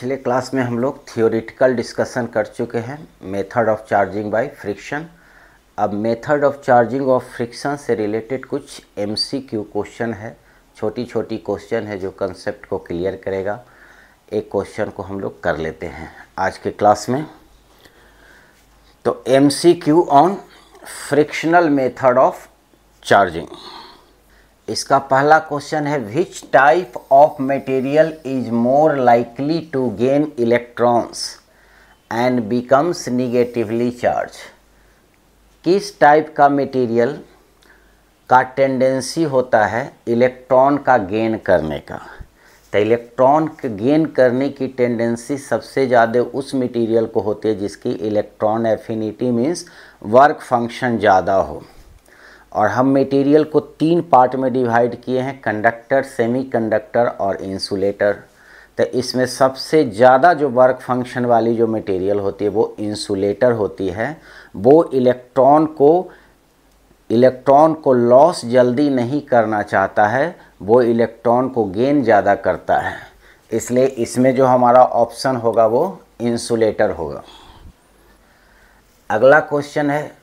पिछले क्लास में हम लोग थियोरिटिकल डिस्कशन कर चुके हैं method of charging by friction. अब method of charging of friction से रिलेटेड कुछ एमसीक्यू क्वेश्चन है, छोटी छोटी क्वेश्चन है जो कंसेप्ट को क्लियर करेगा। एक क्वेश्चन को हम लोग कर लेते हैं आज के क्लास में। तो MCQ on frictional method of charging. इसका पहला क्वेश्चन है, which type of material is more likely to gain electrons and becomes negatively charge. किस टाइप का मटेरियल का टेंडेंसी होता है इलेक्ट्रॉन का गेन करने का। तो इलेक्ट्रॉन के गेन करने की टेंडेंसी सबसे ज़्यादा उस मटेरियल को होती है जिसकी electron affinity means work function ज़्यादा हो। और हम मटेरियल को 3 पार्ट में डिवाइड किए हैं, कंडक्टर, सेमीकंडक्टर और इंसुलेटर। तो इसमें सबसे ज़्यादा जो वर्क फंक्शन वाली जो मटेरियल होती है वो इंसुलेटर होती है। वो इलेक्ट्रॉन को लॉस जल्दी नहीं करना चाहता है, वो इलेक्ट्रॉन को गेन ज़्यादा करता है। इसलिए इसमें जो हमारा ऑप्शन होगा वो इंसुलेटर होगा। अगला क्वेश्चन है,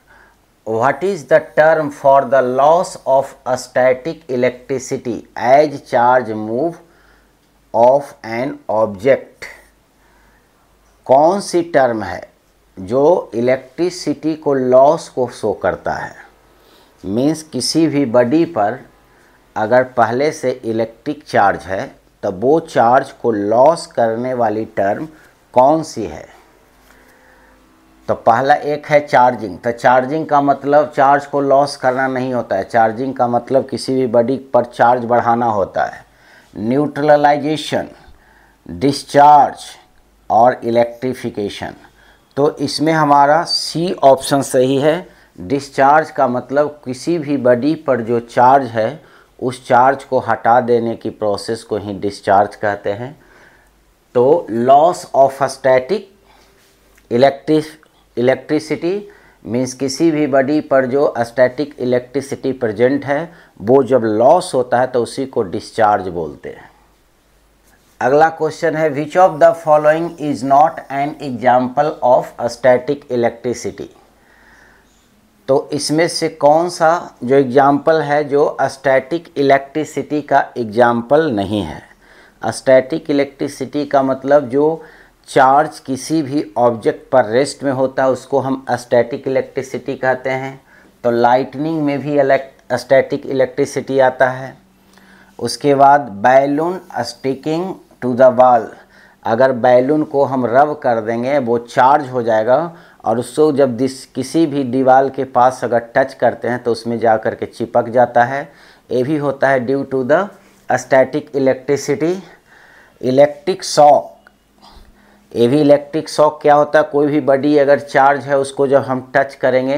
What is the term for the loss of static electricity as charge move of an object? कौन सी टर्म है जो इलेक्ट्रिसिटी को लॉस को शो करता है। मीन्स किसी भी बॉडी पर अगर पहले से इलेक्ट्रिक चार्ज है तो वो चार्ज को लॉस करने वाली टर्म कौन सी है। तो पहला एक है चार्जिंग। तो चार्जिंग का मतलब चार्ज को लॉस करना नहीं होता है, चार्जिंग का मतलब किसी भी बॉडी पर चार्ज बढ़ाना होता है। न्यूट्रलाइजेशन, डिस्चार्ज और इलेक्ट्रिफिकेशन। तो इसमें हमारा सी ऑप्शन सही है। डिस्चार्ज का मतलब किसी भी बॉडी पर जो चार्ज है उस चार्ज को हटा देने की प्रोसेस को ही डिस्चार्ज कहते हैं। तो loss of static electricity means किसी भी बॉडी पर जो स्टैटिक इलेक्ट्रिसिटी प्रेजेंट है वो जब लॉस होता है तो उसी को डिस्चार्ज बोलते हैं। अगला क्वेश्चन है, which of the following is not an example of static electricity. तो इसमें से कौन सा जो एग्जाम्पल है जो स्टैटिक इलेक्ट्रिसिटी का एग्जाम्पल नहीं है। स्टैटिक इलेक्ट्रिसिटी का मतलब जो चार्ज किसी भी ऑब्जेक्ट पर रेस्ट में होता है उसको हम स्टैटिक इलेक्ट्रिसिटी कहते हैं। तो लाइटनिंग में भी स्टैटिक इलेक्ट्रिसिटी आता है। उसके बाद balloon sticking to the wall, अगर बैलून को हम रब कर देंगे वो चार्ज हो जाएगा और उसको जब किसी भी दीवार के पास अगर टच करते हैं तो उसमें जा कर के चिपक जाता है। ये भी होता है due to the static electricity. Electric shock, ये भी इलेक्ट्रिक शॉक क्या होता है, कोई भी बॉडी अगर चार्ज है उसको जब हम टच करेंगे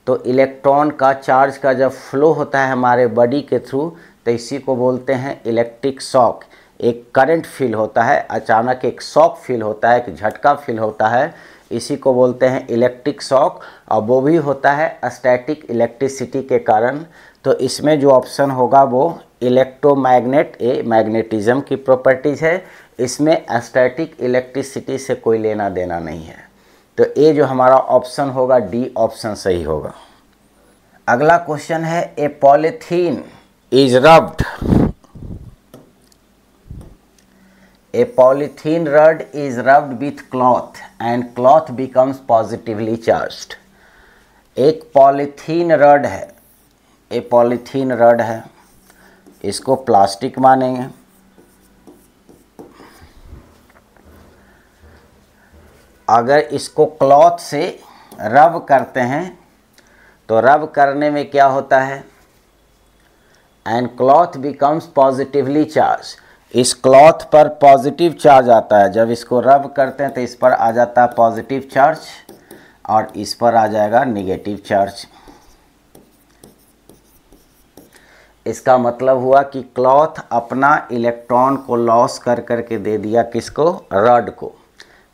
तो इलेक्ट्रॉन का चार्ज का जब फ्लो होता है हमारे बॉडी के थ्रू तो इसी को बोलते हैं इलेक्ट्रिक शॉक। एक करंट फील होता है, अचानक एक शॉक फील होता है, एक झटका फील होता है, इसी को बोलते हैं इलेक्ट्रिक शॉक। और वो भी होता है स्टैटिक इलेक्ट्रिसिटी के कारण। तो इसमें जो ऑप्शन होगा वो इलेक्ट्रोमैग्नेट, ये मैग्नेटिज्म की प्रॉपर्टीज़ है, इसमें स्टैटिक इलेक्ट्रिसिटी से कोई लेना देना नहीं है। तो ये जो हमारा ऑप्शन होगा डी ऑप्शन सही होगा। अगला क्वेश्चन है, a polythene is rubbed, a polythene rod is rubbed with cloth and cloth becomes positively charged. एक पॉलीथीन रड है, ये पॉलीथीन रड है, इसको प्लास्टिक मानेंगे। अगर इसको क्लॉथ से रब करते हैं तो रब करने में क्या होता है, and cloth becomes positively charge. इस क्लॉथ पर पॉजिटिव चार्ज आता है, जब इसको रब करते हैं तो इस पर आ जाता है पॉजिटिव चार्ज और इस पर आ जाएगा निगेटिव चार्ज। इसका मतलब हुआ कि क्लॉथ अपना इलेक्ट्रॉन को लॉस कर करके दे दिया किसको, रड को,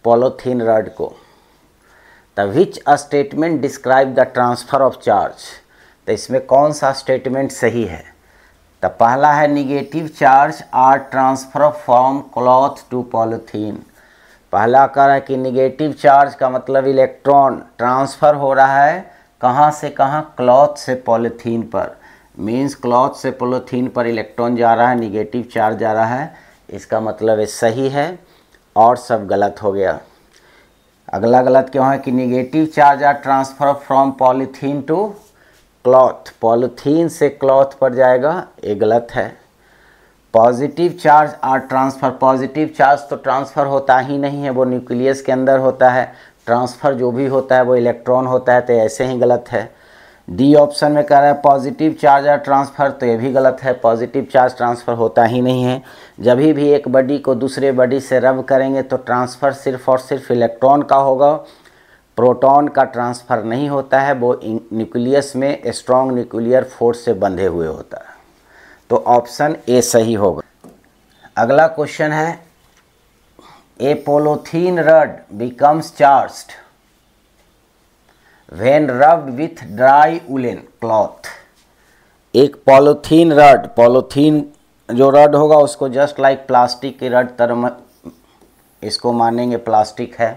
पॉलीथीन रड को। The which statement describe the transfer of charge. तो इसमें कौन सा स्टेटमेंट सही है। तो पहला है negative charge are transfer from cloth to polythene. पहला कह रहा है कि निगेटिव चार्ज का मतलब इलेक्ट्रॉन ट्रांसफ़र हो रहा है कहाँ से कहाँ, क्लॉथ से पॉलीथीन पर, मीन्स क्लॉथ से पॉलीथीन पर इलेक्ट्रॉन जा रहा है, निगेटिव चार्ज जा रहा है, इसका मतलब ये सही है और सब गलत हो गया। अगला गलत क्यों है कि negative charge are transfer from polythene to cloth, polythene से क्लॉथ पर जाएगा, ये गलत है। Positive charge are transfer, positive charge तो ट्रांसफ़र होता ही नहीं है, वो न्यूक्लियस के अंदर होता है, ट्रांसफ़र जो भी होता है वो इलेक्ट्रॉन होता है, तो ऐसे ही गलत है। डी ऑप्शन में कह रहा है पॉजिटिव चार्ज आर ट्रांसफ़र, तो ये भी गलत है, पॉजिटिव चार्ज ट्रांसफ़र होता ही नहीं है। जब भी एक बॉडी को दूसरे बॉडी से रब करेंगे तो ट्रांसफ़र सिर्फ और सिर्फ इलेक्ट्रॉन का होगा, प्रोटॉन का ट्रांसफ़र नहीं होता है, वो न्यूक्लियस में स्ट्रॉन्ग न्यूक्लियर फोर्स से बंधे हुए होता है, तो ऑप्शन ए सही होगा। अगला क्वेश्चन है a polythene rod becomes charged when rubbed with dry woollen cloth. एक पॉलीथीन रड, पॉलीथीन जो रड होगा उसको जस्ट लाइक प्लास्टिक की रड तरह इसको मानेंगे प्लास्टिक है,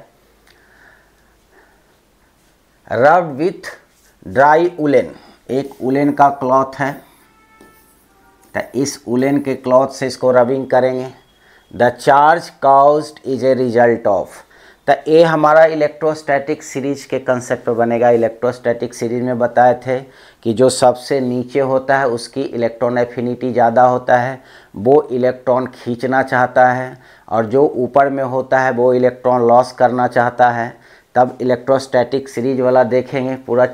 रब्ड विथ ड्राई वूलन, एक वूलन का क्लॉथ है, तो इस वूलन के क्लॉथ से इसको रबिंग करेंगे। The charge caused is a result of, तो ये हमारा इलेक्ट्रोस्टैटिक सीरीज के कंसेप्ट पर बनेगा। इलेक्ट्रोस्टैटिक सीरीज में बताए थे कि जो सबसे नीचे होता है उसकी इलेक्ट्रॉन एफिनिटी ज़्यादा होता है, वो इलेक्ट्रॉन खींचना चाहता है, और जो ऊपर में होता है वो इलेक्ट्रॉन लॉस करना चाहता है। तब इलेक्ट्रोस्टैटिक सीरीज वाला देखेंगे, पूरा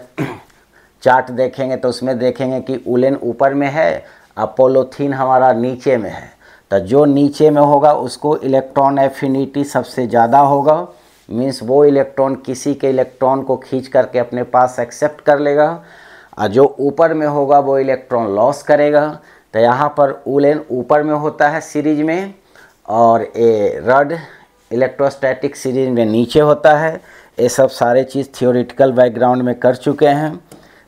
चार्ट देखेंगे तो उसमें देखेंगे कि वूलन ऊपर में है और पॉलीथीन हमारा नीचे में है, तो जो नीचे में होगा उसको इलेक्ट्रॉन एफिनिटी सबसे ज़्यादा होगा, मीन्स वो इलेक्ट्रॉन किसी के इलेक्ट्रॉन को खींच करके अपने पास एक्सेप्ट कर लेगा, और जो ऊपर में होगा वो इलेक्ट्रॉन लॉस करेगा। तो यहाँ पर वूलन ऊपर में होता है सीरीज में, और ये रड इलेक्ट्रोस्टैटिक सीरीज में नीचे होता है। ये सब सारे चीज़ थियोरिटिकल बैकग्राउंड में कर चुके हैं,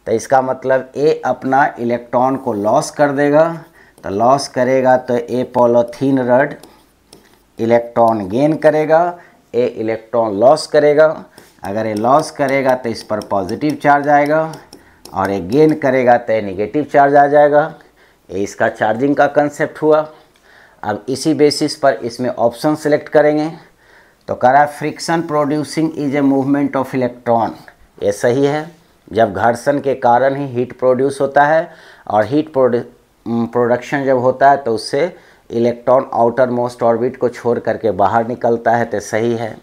तो इसका मतलब ए अपना इलेक्ट्रॉन को लॉस कर देगा, तो लॉस करेगा तो ए पॉलीथीन रड इलेक्ट्रॉन गेन करेगा, ए इलेक्ट्रॉन लॉस करेगा। अगर ये लॉस करेगा तो इस पर पॉजिटिव चार्ज आएगा, और ये गेन करेगा तो ये निगेटिव चार्ज आ जाएगा। ये इसका चार्जिंग का कंसेप्ट हुआ। अब इसी बेसिस पर इसमें ऑप्शन सेलेक्ट करेंगे, तो कह रहा है friction producing is a movement of electron, ये सही है। जब घर्षण के कारण ही हीट प्रोड्यूस होता है, और हीट प्रोडक्शन जब होता है तो उससे इलेक्ट्रॉन आउटर मोस्ट ऑर्बिट को छोड़ करके बाहर निकलता है, तो सही है।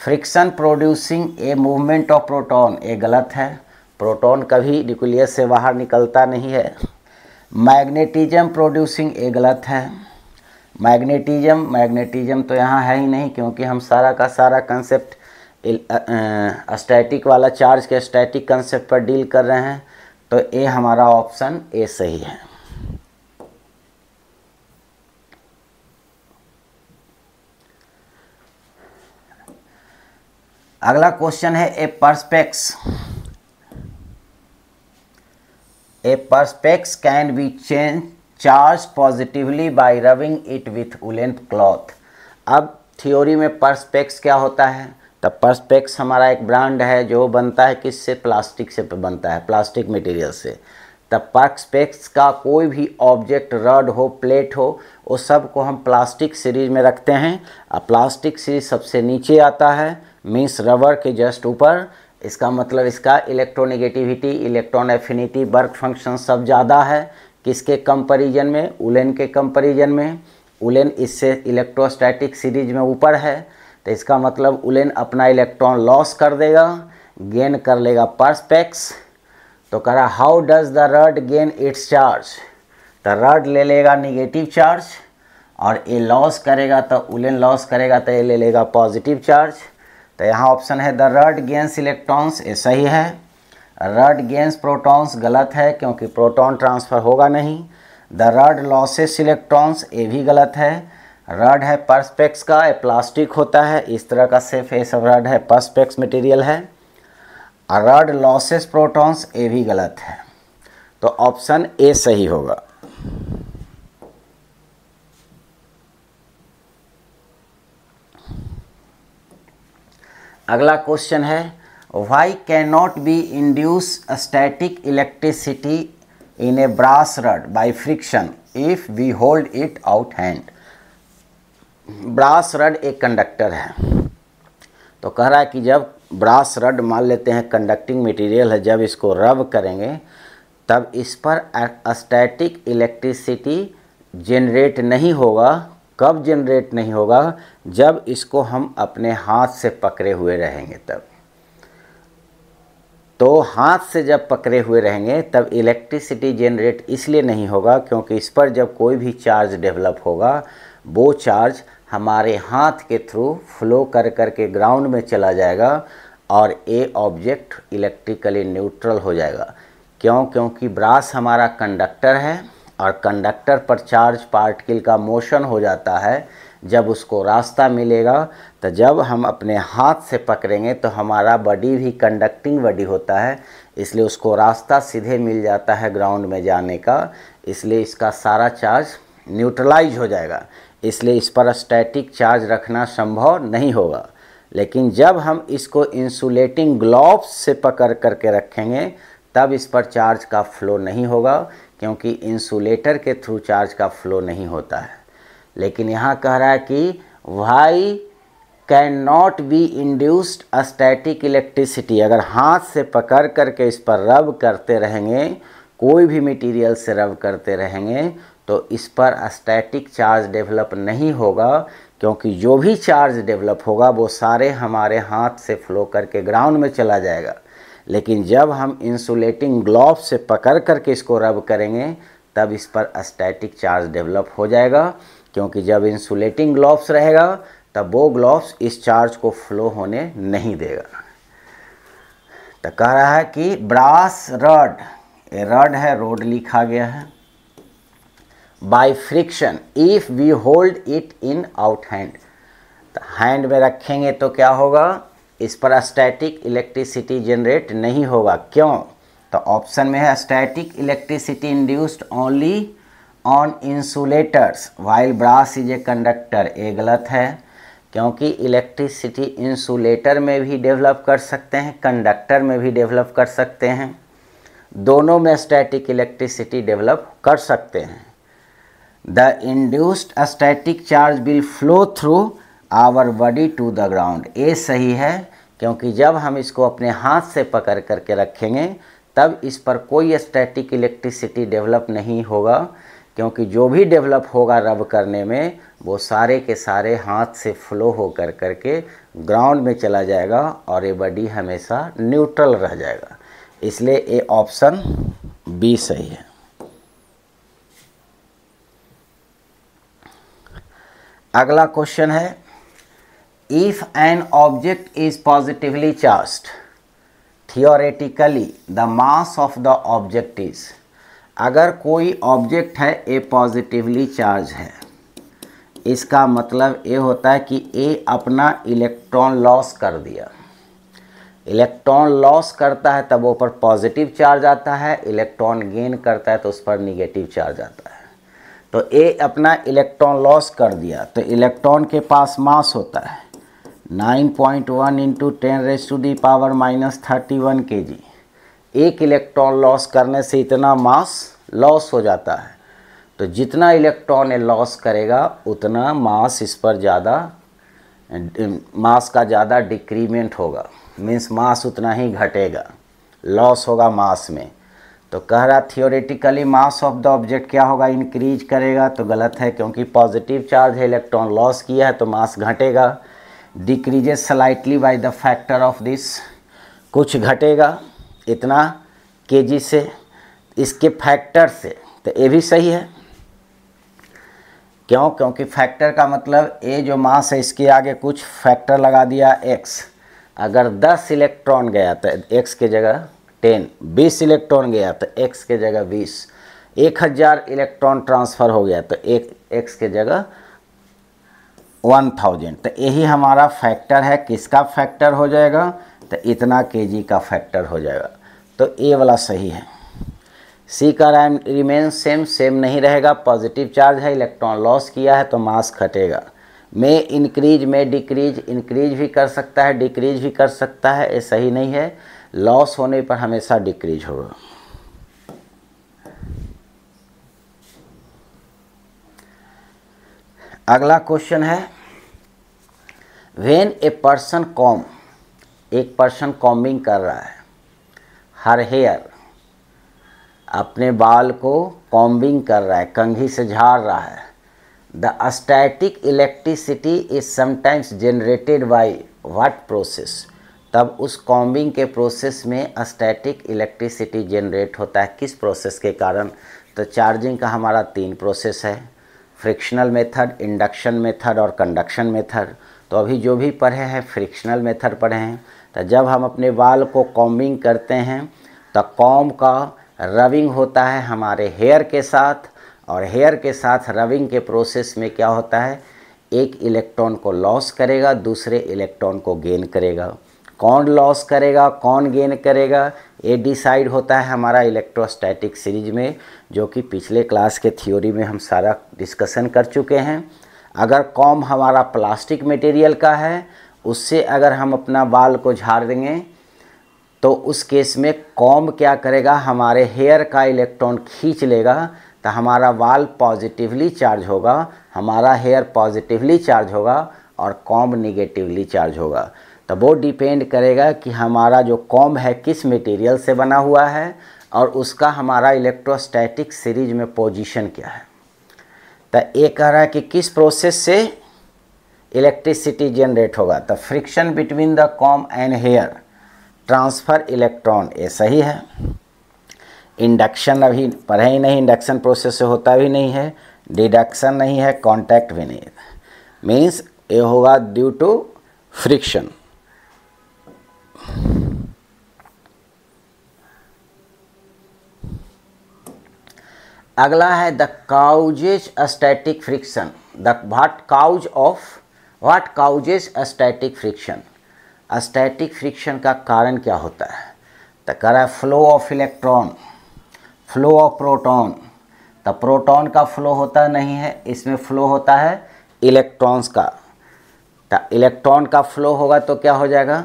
Friction producing a movement of proton, ये गलत है, प्रोटॉन कभी न्यूक्लियस से बाहर निकलता नहीं है। मैग्नेटिज्म प्रोड्यूसिंग, ये गलत है। मैग्नेटिज्म तो यहाँ है ही नहीं, क्योंकि हम सारा का सारा कंसेप्ट स्टैटिक वाला, चार्ज के स्टैटिक कंसेप्ट पर डील कर रहे हैं, तो ये हमारा ऑप्शन ए सही है। अगला क्वेश्चन है ए perspex can be change charge positively bye rubbing it with woollen cloth. अब थ्योरी में perspex क्या होता है, तो perspex हमारा एक ब्रांड है जो बनता है किससे, प्लास्टिक से बनता है, प्लास्टिक मटेरियल से। तब perspex का कोई भी ऑब्जेक्ट, रड हो, प्लेट हो, वो सब को हम प्लास्टिक सीरीज में रखते हैं, और प्लास्टिक सीरीज सबसे नीचे आता है, मीन्स रबर के जस्ट ऊपर। इसका मतलब इसका electronegativity, electron affinity, work function सब ज़्यादा है, किसके कंपैरिजन में, वूलन के कंपैरिजन में। वूलन इससे इलेक्ट्रोस्टैटिक सीरीज में ऊपर है, तो इसका मतलब वूलन अपना इलेक्ट्रॉन लॉस कर देगा, गेन कर लेगा perspex। तो कह रहा how does the rod gain its charge, तो रड ले लेगा निगेटिव चार्ज, और ये लॉस करेगा तो वूलन लॉस करेगा तो ये ले लेगा पॉजिटिव चार्ज। तो यहाँ ऑप्शन है द रड गेन्स इलेक्ट्रॉन्स, ये सही है। रड गेन्स प्रोटॉन्स गलत है, क्योंकि प्रोटॉन ट्रांसफ़र होगा नहीं। द रड लॉसेस इलेक्ट्रॉन्स, ये भी गलत है। रड है perspex का, ये प्लास्टिक होता है, इस तरह का सिर्फ ये सब रड है, perspex मटेरियल है। रड लॉसेस प्रोटॉन्स, ये भी गलत है, तो ऑप्शन ए सही होगा। अगला क्वेश्चन है why can not be induce static electricity in a brass rod by friction if we hold it out hand. Brass rod एक कंडक्टर है, तो कह रहा है कि जब ब्रास रड मान लेते हैं कंडक्टिंग मटेरियल है, जब इसको रब करेंगे तब इस पर स्टैटिक इलेक्ट्रिसिटी जनरेट नहीं होगा। कब जनरेट नहीं होगा? जब इसको हम अपने हाथ से पकड़े हुए रहेंगे तब। तो हाथ से जब पकड़े हुए रहेंगे तब इलेक्ट्रिसिटी जनरेट इसलिए नहीं होगा क्योंकि इस पर जब कोई भी चार्ज डेवलप होगा वो चार्ज हमारे हाथ के थ्रू फ्लो कर करके ग्राउंड में चला जाएगा और ये ऑब्जेक्ट इलेक्ट्रिकली न्यूट्रल हो जाएगा। क्यों? क्योंकि ब्रास हमारा कंडक्टर है और कंडक्टर पर चार्ज पार्टिकल का मोशन हो जाता है। जब उसको रास्ता मिलेगा तो जब हम अपने हाथ से पकड़ेंगे तो हमारा बॉडी भी कंडक्टिंग बॉडी होता है, इसलिए उसको रास्ता सीधे मिल जाता है ग्राउंड में जाने का, इसलिए इसका सारा चार्ज न्यूट्रलाइज हो जाएगा। इसलिए इस पर स्टैटिक चार्ज रखना संभव नहीं होगा। लेकिन जब हम इसको इंसुलेटिंग ग्लोव्स से पकड़ करके रखेंगे तब इस पर चार्ज का फ्लो नहीं होगा क्योंकि इंसुलेटर के थ्रू चार्ज का फ्लो नहीं होता है। लेकिन यहाँ कह रहा है कि why can not be induced static electricity. अगर हाथ से पकड़ करके इस पर रब करते रहेंगे, कोई भी मटेरियल से रब करते रहेंगे तो इस पर स्टैटिक चार्ज डेवलप नहीं होगा क्योंकि जो भी चार्ज डेवलप होगा वो सारे हमारे हाथ से फ्लो करके ग्राउंड में चला जाएगा। लेकिन जब हम इंसुलेटिंग ग्लोव से पकड़ करके इसको रब करेंगे तब इस पर स्टैटिक चार्ज डेवलप हो जाएगा क्योंकि जब इंसुलेटिंग ग्लोव्स रहेगा तब वो ग्लोव्स इस चार्ज को फ्लो होने नहीं देगा। तो कह रहा है कि ब्रास रड, ये रड है, रोड लिखा गया है, by friction if we hold it in out hand. तो हैंड में रखेंगे तो क्या होगा? इस पर स्टैटिक इलेक्ट्रिसिटी जनरेट नहीं होगा। क्यों? तो ऑप्शन में है static electricity induced only on insulators while brass is a conductor. ये गलत है क्योंकि इलेक्ट्रिसिटी इंसुलेटर में भी डेवलप कर सकते हैं, कंडक्टर में भी डेवलप कर सकते हैं, दोनों में स्टैटिक इलेक्ट्रिसिटी डेवलप कर सकते हैं। The induced static charge will flow through our body to the ground. ये सही है क्योंकि जब हम इसको अपने हाथ से पकड़ करके रखेंगे तब इस पर कोई स्टैटिक इलेक्ट्रिसिटी डेवलप नहीं होगा क्योंकि जो भी डेवलप होगा रब करने में वो सारे के सारे हाथ से फ्लो हो कर करके ग्राउंड में चला जाएगा और ये बॉडी हमेशा न्यूट्रल रह जाएगा। इसलिए ये ऑप्शन बी सही है। अगला क्वेश्चन है if an object is positively charged theoretically the mass of the object is. अगर कोई ऑब्जेक्ट है ए पॉजिटिवली चार्ज है, इसका मतलब ये होता है कि ए अपना इलेक्ट्रॉन लॉस कर दिया। इलेक्ट्रॉन लॉस करता है तब वो पर पॉजिटिव चार्ज आता है, इलेक्ट्रॉन गेन करता है तो उस पर निगेटिव चार्ज आता है। तो ए अपना इलेक्ट्रॉन लॉस कर दिया तो इलेक्ट्रॉन के पास मास होता है 9.1 इंटू 10⁻³ kg। एक इलेक्ट्रॉन लॉस करने से इतना मास लॉस हो जाता है। तो जितना इलेक्ट्रॉन लॉस करेगा उतना मास इस पर ज़्यादा, मास का ज़्यादा डिक्रीमेंट होगा, मीन्स मास उतना ही घटेगा, लॉस होगा मास में। तो कह रहा theoretically mass of the object क्या होगा? इंक्रीज करेगा। तो गलत है क्योंकि पॉजिटिव चार्ज है, इलेक्ट्रॉन लॉस किया है तो मास घटेगा। Decreases slightly by the factor of this, कुछ घटेगा इतना केजी से, इसके फैक्टर से। तो ये भी सही है। क्यों? क्योंकि फैक्टर का मतलब ये जो मास है इसके आगे कुछ फैक्टर लगा दिया x। अगर 10 इलेक्ट्रॉन गया तो x के जगह 10, 20 इलेक्ट्रॉन गया तो x के जगह 20, 1000 इलेक्ट्रॉन ट्रांसफ़र हो गया तो x के जगह 1000। तो यही हमारा फैक्टर है। किसका फैक्टर हो जाएगा? तो इतना kg का फैक्टर हो जाएगा। तो ये वाला सही है। सी का रिमेन सेम नहीं रहेगा। पॉजिटिव चार्ज है, इलेक्ट्रॉन लॉस किया है तो मास घटेगा। में इंक्रीज में डिक्रीज, इंक्रीज भी कर सकता है डिक्रीज भी कर सकता है, ये सही नहीं है। लॉस होने पर हमेशा डिक्रीज होगा। अगला क्वेश्चन है व्हेन ए पर्सन कॉम, एक पर्सन कॉम्बिंग कर रहा है, हर हेयर, अपने बाल को कॉम्बिंग कर रहा है, कंघी से झाड़ रहा है। The static electricity is sometimes generated by what process, तब उस कॉम्बिंग के प्रोसेस में स्टैटिक इलेक्ट्रिसिटी जनरेट होता है, किस प्रोसेस के कारण? तो चार्जिंग का हमारा 3 प्रोसेस है, फ्रिक्शनल मेथड, इंडक्शन मेथड और कंडक्शन मेथड। तो अभी जो भी पढ़े हैं फ्रिक्शनल मेथड पढ़े हैं। तो जब हम अपने बाल को कॉम्बिंग करते हैं तो कॉम्ब का रबिंग होता है हमारे हेयर के साथ, और हेयर के साथ रबिंग के प्रोसेस में क्या होता है, एक इलेक्ट्रॉन को लॉस करेगा, दूसरे इलेक्ट्रॉन को गेन करेगा। कौन लॉस करेगा कौन गेन करेगा ये डिसाइड होता है हमारा इलेक्ट्रोस्टैटिक सीरीज में, जो कि पिछले क्लास के थ्योरी में हम सारा डिस्कशन कर चुके हैं। अगर कॉम्ब हमारा प्लास्टिक मटेरियल का है, उससे अगर हम अपना बाल को झाड़ देंगे तो उस केस में कॉम्ब क्या करेगा, हमारे हेयर का इलेक्ट्रॉन खींच लेगा, तो हमारा बाल पॉजिटिवली चार्ज होगा, हमारा हेयर पॉजिटिवली चार्ज होगा और कॉम्ब निगेटिवली चार्ज होगा। तो वो डिपेंड करेगा कि हमारा जो कॉम्ब है किस मटेरियल से बना हुआ है और उसका हमारा इलेक्ट्रोस्टैटिक सीरीज में पोजीशन क्या है। तो ये कह रहा है कि किस प्रोसेस से इलेक्ट्रिसिटी जनरेट होगा, तो friction between the comb and hair transfer electron, ये सही है। इंडक्शन अभी पढ़े ही नहीं, इंडक्शन प्रोसेस से होता भी नहीं है, डिडक्शन नहीं है, कांटेक्ट भी नहीं है, मीन्स ये होगा ड्यू टू फ्रिक्शन। अगला है the causes static friction, the what causes static friction, static friction का कारण क्या होता है? तो कह रहा है flow of electron, flow of proton. तो प्रोटॉन का फ्लो होता नहीं है, इसमें फ्लो होता है इलेक्ट्रॉन्स का। तो इलेक्ट्रॉन का फ्लो होगा तो क्या हो जाएगा,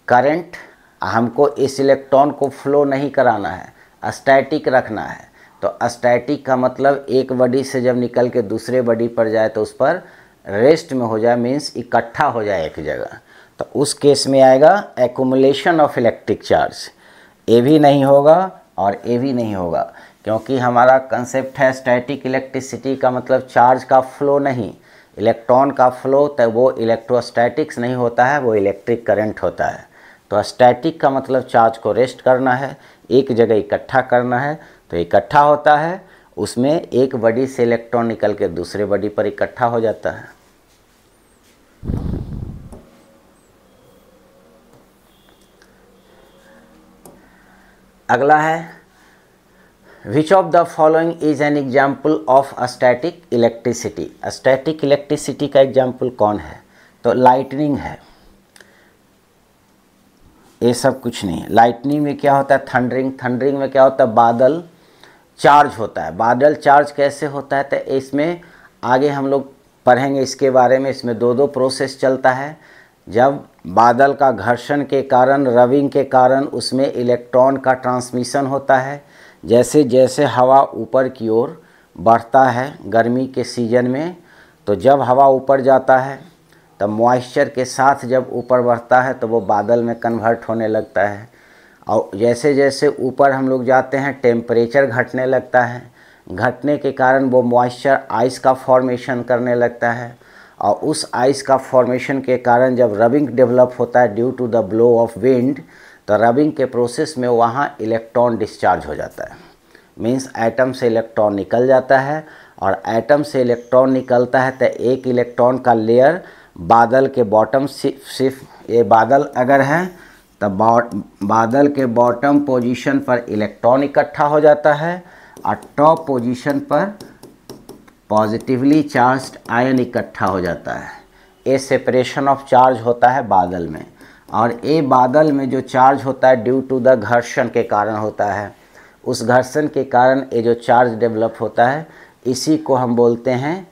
करंट। हमको इस इलेक्ट्रॉन को फ्लो नहीं कराना है, स्टैटिक रखना है। तो स्टैटिक का मतलब एक बॉडी से जब निकल के दूसरे बॉडी पर जाए तो उस पर रेस्ट में हो जाए, मीन्स इकट्ठा हो जाए एक जगह, तो उस केस में आएगा एक्युमुलेशन ऑफ इलेक्ट्रिक चार्ज। ये भी नहीं होगा और ये भी नहीं होगा, क्योंकि हमारा कंसेप्ट है स्टैटिक इलेक्ट्रिसिटी का मतलब चार्ज का फ्लो नहीं, इलेक्ट्रॉन का फ्लो। तो वो इलेक्ट्रोस्टैटिक्स नहीं होता है, वो इलेक्ट्रिक करंट होता है। तो स्टैटिक का मतलब चार्ज को रेस्ट करना है, एक जगह इकट्ठा करना है। तो इकट्ठा होता है, उसमें एक बॉडी से इलेक्ट्रॉन निकल के दूसरे बॉडी पर इकट्ठा हो जाता है। अगला है which of the following is an example of static electricity, static electricity का एग्जाम्पल कौन है? तो लाइटनिंग है, ये सब कुछ नहीं है। लाइटनिंग में क्या होता है, थंडरिंग, थंडरिंग में क्या होता है, बादल चार्ज होता है। बादल चार्ज कैसे होता है, तो इसमें आगे हम लोग पढ़ेंगे इसके बारे में। इसमें 2 प्रोसेस चलता है। जब बादल का घर्षण के कारण, रबिंग के कारण उसमें इलेक्ट्रॉन का ट्रांसमिशन होता है। जैसे जैसे हवा ऊपर की ओर बढ़ता है गर्मी के सीजन में, तो जब हवा ऊपर जाता है तब मॉइस्चर के साथ जब ऊपर बढ़ता है तो वो बादल में कन्वर्ट होने लगता है। और जैसे जैसे ऊपर हम लोग जाते हैं टेम्परेचर घटने लगता है, घटने के कारण वो मॉइस्चर आइस का फॉर्मेशन करने लगता है। और उस आइस का फॉर्मेशन के कारण जब रबिंग डेवलप होता है due to the blow of wind, तो रबिंग के प्रोसेस में वहाँ इलेक्ट्रॉन डिस्चार्ज हो जाता है, मीन्स एटम से इलेक्ट्रॉन निकल जाता है। और एटम से इलेक्ट्रॉन निकलता है तो एक इलेक्ट्रॉन का लेयर बादल के बॉटम सिर्फ, ये बादल अगर है तो बादल के बॉटम पोजीशन पर इलेक्ट्रॉन इकट्ठा हो जाता है और टॉप पोजीशन पर पॉजिटिवली चार्ज्ड आयन इकट्ठा हो जाता है। ये सेपरेशन ऑफ चार्ज होता है बादल में। और ये बादल में जो चार्ज होता है ड्यू टू द घर्षण के कारण होता है। उस घर्षण के कारण ये जो चार्ज डेवलप होता है इसी को हम बोलते हैं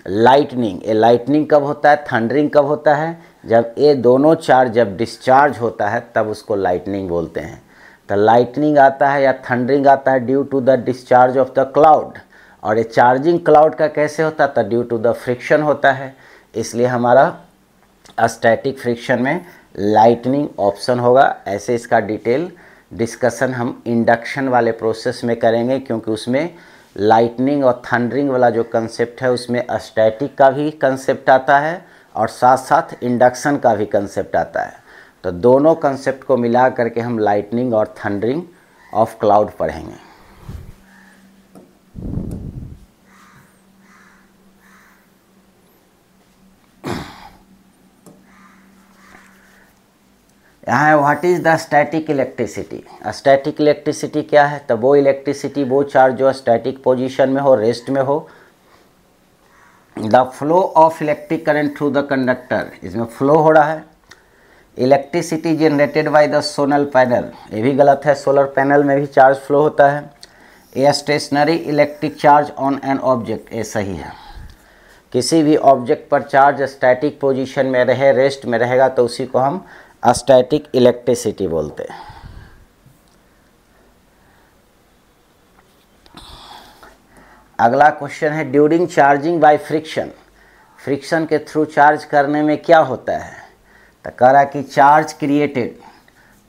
लाइटनिंग, ये लाइटनिंग कब होता है, थंडरिंग कब होता है, जब ये दोनों चार्ज जब डिस्चार्ज होता है तब उसको लाइटनिंग बोलते हैं। तो लाइटनिंग आता है या थंडरिंग आता है due to the discharge of the cloud, और ये चार्जिंग क्लाउड का कैसे होता है, तो ड्यू टू द फ्रिक्शन होता है। इसलिए हमारा स्टैटिक फ्रिक्शन में लाइटनिंग ऑप्शन होगा। ऐसे इसका डिटेल डिस्कशन हम इंडक्शन वाले प्रोसेस में करेंगे, क्योंकि उसमें लाइटनिंग और थंडरिंग वाला जो कंसेप्ट है उसमें स्टैटिक का भी कंसेप्ट आता है और साथ साथ इंडक्शन का भी कंसेप्ट आता है। तो दोनों कंसेप्ट को मिला करके हम लाइटनिंग और थंडरिंग ऑफ क्लाउड पढ़ेंगे। यहाँ है what is the static electricity. Static electricity क्या है, तो वो इलेक्ट्रिसिटी, वो चार्ज जो स्टैटिक पोजीशन में हो, रेस्ट में हो। The flow of electric current through the conductor, इसमें फ्लो हो रहा है। Electricity generated by the solar panel, ये भी गलत है, सोलर पैनल में भी चार्ज फ्लो होता है। A stationary electric charge on an object, ये सही है। किसी भी ऑब्जेक्ट पर चार्ज स्टैटिक पोजीशन में रहे, रेस्ट में रहेगा, तो उसी को हम स्टैटिक इलेक्ट्रिसिटी बोलते हैं। अगला क्वेश्चन है during charging by friction, friction के थ्रू चार्ज करने में क्या होता है, तो कह रहा कि चार्ज क्रिएटेड।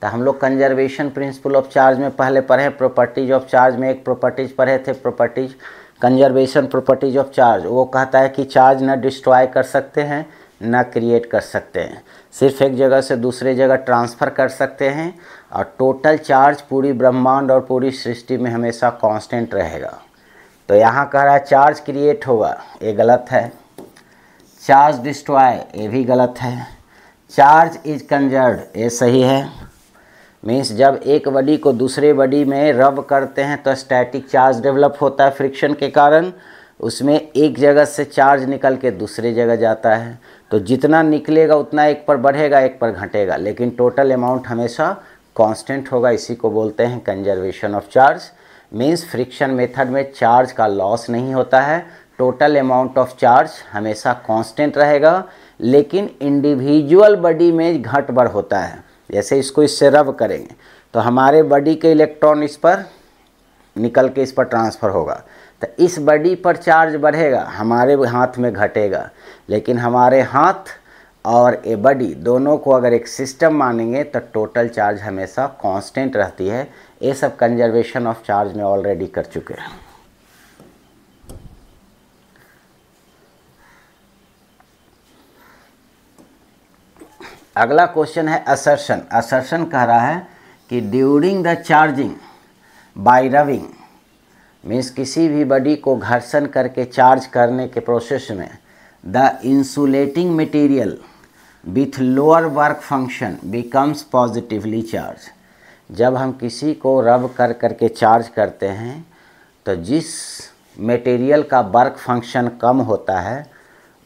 तो हम लोग कंजर्वेशन प्रिंसिपल ऑफ चार्ज में पहले पढ़े, प्रॉपर्टीज ऑफ चार्ज में एक प्रॉपर्टीज पढ़े थे, properties conservation properties of charge. वो कहता है कि चार्ज न डिस्ट्रॉय कर सकते हैं न क्रिएट कर सकते हैं, सिर्फ एक जगह से दूसरे जगह ट्रांसफ़र कर सकते हैं, और टोटल चार्ज पूरी ब्रह्मांड और पूरी सृष्टि में हमेशा कांस्टेंट रहेगा। तो यहाँ कह रहा है चार्ज क्रिएट होगा, ये गलत है। चार्ज डिस्ट्रॉय, ये भी गलत है। चार्ज इज कंजर्व्ड, ये सही है। मीन्स जब एक बॉडी को दूसरे बॉडी में रब करते हैं तो स्टैटिक चार्ज डेवलप होता है फ्रिक्शन के कारण, उसमें एक जगह से चार्ज निकल के दूसरे जगह जाता है। तो जितना निकलेगा उतना एक पर बढ़ेगा एक पर घटेगा, लेकिन टोटल अमाउंट हमेशा कांस्टेंट होगा। इसी को बोलते हैं conservation of charge. Means friction method में चार्ज का लॉस नहीं होता है, टोटल अमाउंट ऑफ चार्ज हमेशा कांस्टेंट रहेगा, लेकिन इंडिविजुअल बॉडी में घट बढ़ होता है। जैसे इसको इससे रब करेंगे तो हमारे बॉडी के इलेक्ट्रॉन इस पर निकल के इस पर ट्रांसफ़र होगा, तो इस बॉडी पर चार्ज बढ़ेगा, हमारे हाथ में घटेगा। लेकिन हमारे हाथ और ये बॉडी दोनों को अगर एक सिस्टम मानेंगे तो टोटल चार्ज हमेशा कांस्टेंट रहती है। ये सब कंजर्वेशन ऑफ चार्ज में ऑलरेडी कर चुके हैं। अगला क्वेश्चन है असर्शन। असर्शन कह रहा है कि during the charging by rubbing, means किसी भी बॉडी को घर्षण करके चार्ज करने के प्रोसेस में, the insulating material with lower work function becomes positively charge. जब हम किसी को रब कर करके चार्ज करते हैं तो जिस मटेरियल का वर्क फंक्शन कम होता है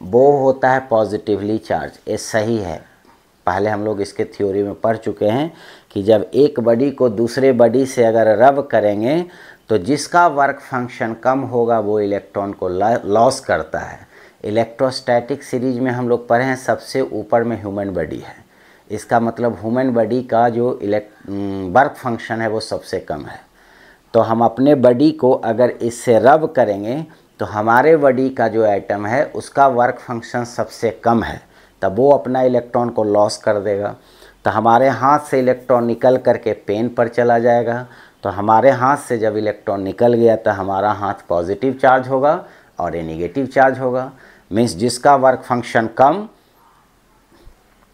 वो होता है पॉजिटिवली चार्ज। ये सही है, पहले हम लोग इसके थ्योरी में पढ़ चुके हैं कि जब एक बॉडी को दूसरे बॉडी से अगर रब करेंगे तो जिसका वर्क फंक्शन कम होगा वो इलेक्ट्रॉन को लॉस करता है। इलेक्ट्रोस्टैटिक सीरीज में हम लोग पढ़े हैं सबसे ऊपर में ह्यूमन बॉडी है, इसका मतलब ह्यूमन बॉडी का जो वर्क फंक्शन है वो सबसे कम है। तो हम अपने बॉडी को अगर इससे रब करेंगे तो हमारे बॉडी का जो एटम है उसका वर्क फंक्शन सबसे कम है, तब वो अपना इलेक्ट्रॉन को लॉस कर देगा। तो हमारे हाथ से इलेक्ट्रॉन निकल करके पेन पर चला जाएगा, तो हमारे हाथ से जब इलेक्ट्रॉन निकल गया तो हमारा हाथ पॉजिटिव चार्ज होगा और ये निगेटिव चार्ज होगा। मीन्स जिसका वर्क फंक्शन कम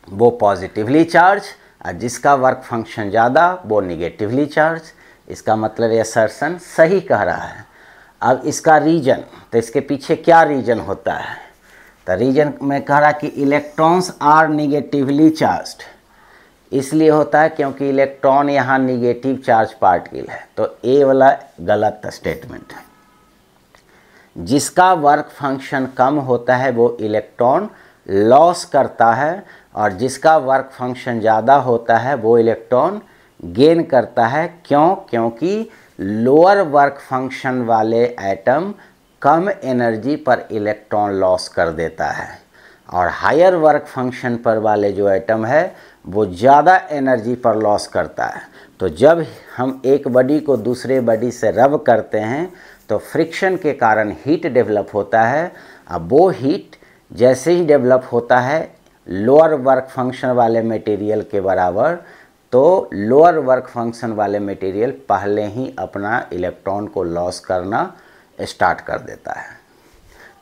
वो पॉजिटिवली चार्ज और जिसका वर्क फंक्शन ज़्यादा वो निगेटिवली चार्ज। इसका मतलब ये असर्शन सही कह रहा है। अब इसका रीजन, तो इसके पीछे क्या रीजन होता है, तो रीजन में कह रहा कि इलेक्ट्रॉन्स आर निगेटिवली चार्ज्ड, इसलिए होता है क्योंकि इलेक्ट्रॉन यहाँ निगेटिव चार्ज पार्टिकल है। तो ए वाला गलत स्टेटमेंट है। जिसका वर्क फंक्शन कम होता है वो इलेक्ट्रॉन लॉस करता है और जिसका वर्क फंक्शन ज़्यादा होता है वो इलेक्ट्रॉन गेन करता है। क्यों? क्योंकि लोअर वर्क फंक्शन वाले एटम कम एनर्जी पर इलेक्ट्रॉन लॉस कर देता है, और हायर वर्क फंक्शन पर वाले जो एटम है वो ज़्यादा एनर्जी पर लॉस करता है। तो जब हम एक बॉडी को दूसरे बॉडी से रब करते हैं तो फ्रिक्शन के कारण हीट डेवलप होता है। अब वो हीट जैसे ही डेवलप होता है लोअर वर्क फंक्शन वाले मटेरियल के बराबर, तो लोअर वर्क फंक्शन वाले मटेरियल पहले ही अपना इलेक्ट्रॉन को लॉस करना स्टार्ट कर देता है।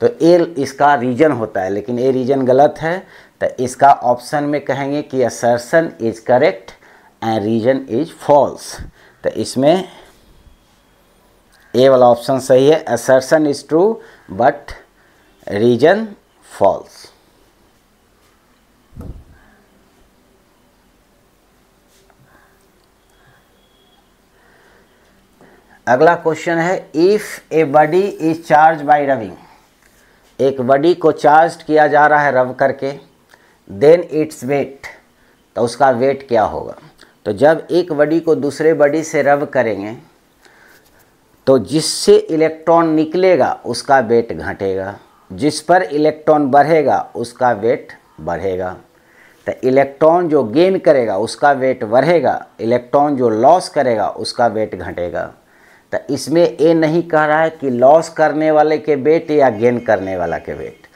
तो ये इसका रीजन होता है, लेकिन ये रीजन गलत है। तो इसका ऑप्शन में कहेंगे कि assertion is correct and reason is false. तो इसमें ए वाला ऑप्शन सही है, assertion is true but reason false. अगला क्वेश्चन है, if a body is charge by rubbing, एक बॉडी को चार्ज किया जा रहा है रब करके, देन इट्स वेट, तो उसका वेट क्या होगा। तो जब एक बॉडी को दूसरे बॉडी से रब करेंगे तो जिससे इलेक्ट्रॉन निकलेगा उसका वेट घटेगा, जिस पर इलेक्ट्रॉन बढ़ेगा उसका वेट बढ़ेगा। तो इलेक्ट्रॉन जो गेन करेगा उसका वेट बढ़ेगा, इलेक्ट्रॉन जो लॉस करेगा उसका वेट घटेगा। तो इसमें ये नहीं कह रहा है कि लॉस करने वाले के वेट या गेन करने वाला के वेट।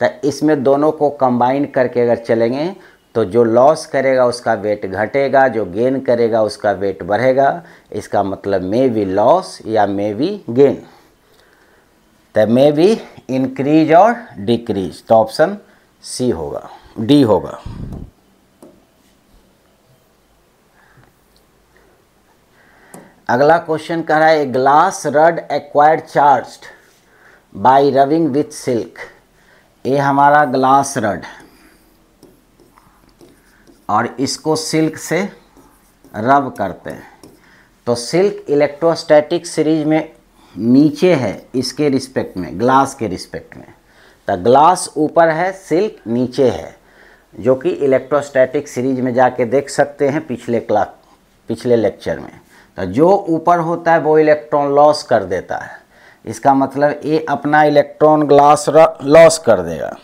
तो इसमें दोनों को कंबाइन करके अगर चलेंगे तो जो लॉस करेगा उसका वेट घटेगा, जो गेन करेगा उसका वेट बढ़ेगा। इसका मतलब मे बी लॉस या मे बी गेन। तो मे बी इंक्रीज और डिक्रीज, तो ऑप्शन सी होगा, डी होगा। अगला क्वेश्चन कह रहा है, glass rod acquired charged by rubbing with silk. ये हमारा ग्लास रड और इसको सिल्क से रब करते हैं। तो सिल्क इलेक्ट्रोस्टैटिक सीरीज में नीचे है इसके रिस्पेक्ट में, ग्लास के रिस्पेक्ट में। तो ग्लास ऊपर है, सिल्क नीचे है, जो कि इलेक्ट्रोस्टैटिक सीरीज में जाके देख सकते हैं पिछले लेक्चर में। तो जो ऊपर होता है वो इलेक्ट्रॉन लॉस कर देता है। इसका मतलब ये अपना इलेक्ट्रॉन ग्लास लॉस कर देगा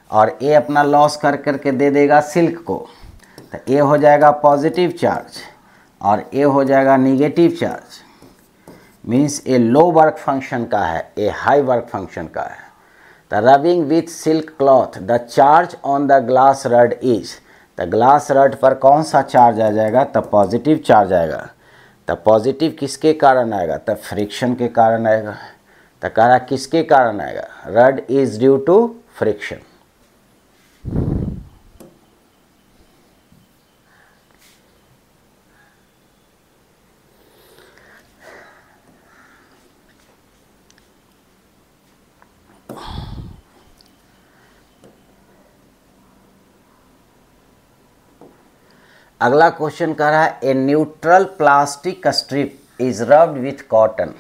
और ये अपना लॉस कर करके दे देगा सिल्क को। तो ये हो जाएगा पॉजिटिव चार्ज और ये हो जाएगा निगेटिव चार्ज। मीन्स ये लो वर्क फंक्शन का है, ये हाई वर्क फंक्शन का है। तो rubbing with silk cloth the charge on the glass rod is, तो ग्लास रड पर कौन सा चार्ज आ जाएगा, तो पॉजिटिव चार्ज आएगा। तो पॉजिटिव किसके कारण आएगा, तो फ्रिक्शन के कारण आएगा। तो कह रहा किसके कारण आएगा, rod is due to friction. अगला क्वेश्चन कह रहा है, a neutral plastic strip is rubbed with cotton.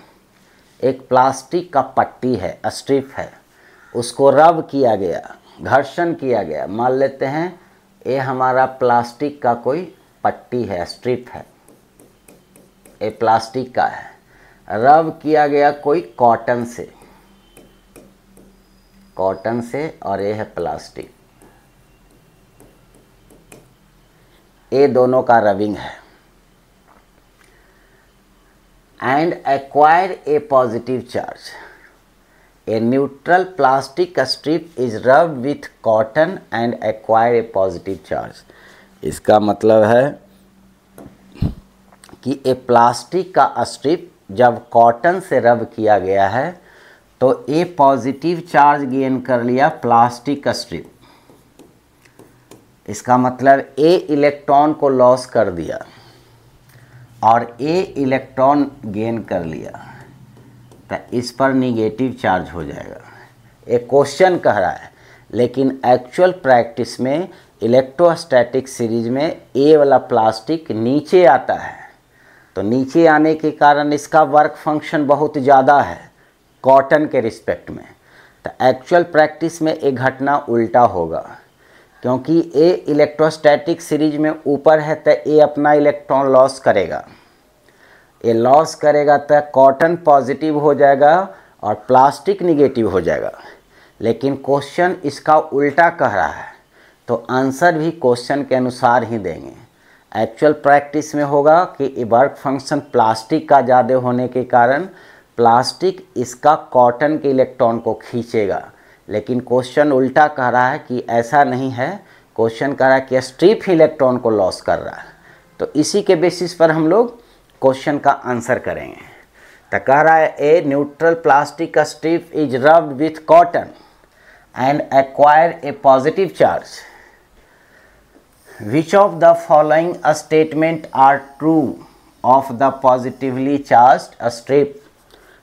एक प्लास्टिक का पट्टी है, स्ट्रिप है, उसको रब किया गया, घर्षण किया गया। मान लेते हैं ये हमारा प्लास्टिक का कोई पट्टी है, स्ट्रिप है, ये प्लास्टिक का है, रब किया गया कोई कॉटन से और ये है प्लास्टिक। ये दोनों का रबिंग है and acquire a positive charge. A neutral plastic strip is rubbed with cotton and acquire a positive charge. इसका मतलब है कि ए प्लास्टिक का स्ट्रिप जब कॉटन से रब किया गया है तो ए पॉजिटिव चार्ज गेन कर लिया प्लास्टिक स्ट्रिप। इसका मतलब ए इलेक्ट्रॉन को लॉस कर दिया और ए इलेक्ट्रॉन गेन कर लिया, तो इस पर निगेटिव चार्ज हो जाएगा। एक क्वेश्चन कह रहा है, लेकिन एक्चुअल प्रैक्टिस में इलेक्ट्रोस्टैटिक सीरीज में ए वाला प्लास्टिक नीचे आता है। तो नीचे आने के कारण इसका वर्क फंक्शन बहुत ज़्यादा है कॉटन के रिस्पेक्ट में। तो एक्चुअल प्रैक्टिस में एक घटना उल्टा होगा, क्योंकि ए इलेक्ट्रोस्टैटिक सीरीज में ऊपर है तो ए अपना इलेक्ट्रॉन लॉस करेगा। ए लॉस करेगा तो कॉटन पॉजिटिव हो जाएगा और प्लास्टिक निगेटिव हो जाएगा। लेकिन क्वेश्चन इसका उल्टा कह रहा है, तो आंसर भी क्वेश्चन के अनुसार ही देंगे। एक्चुअल प्रैक्टिस में होगा कि वर्क फंक्शन प्लास्टिक का ज़्यादा होने के कारण प्लास्टिक इसका कॉटन के इलेक्ट्रॉन को खींचेगा, लेकिन क्वेश्चन उल्टा कह रहा है कि ऐसा नहीं है। क्वेश्चन कह रहा है कि स्ट्रिप इलेक्ट्रॉन को लॉस कर रहा है। तो इसी के बेसिस पर हम लोग क्वेश्चन का आंसर करेंगे। तो कह रहा है a neutral plastic strip is rubbed with cotton and acquire a positive charge. Which of the following statement are true of the positively charged strip?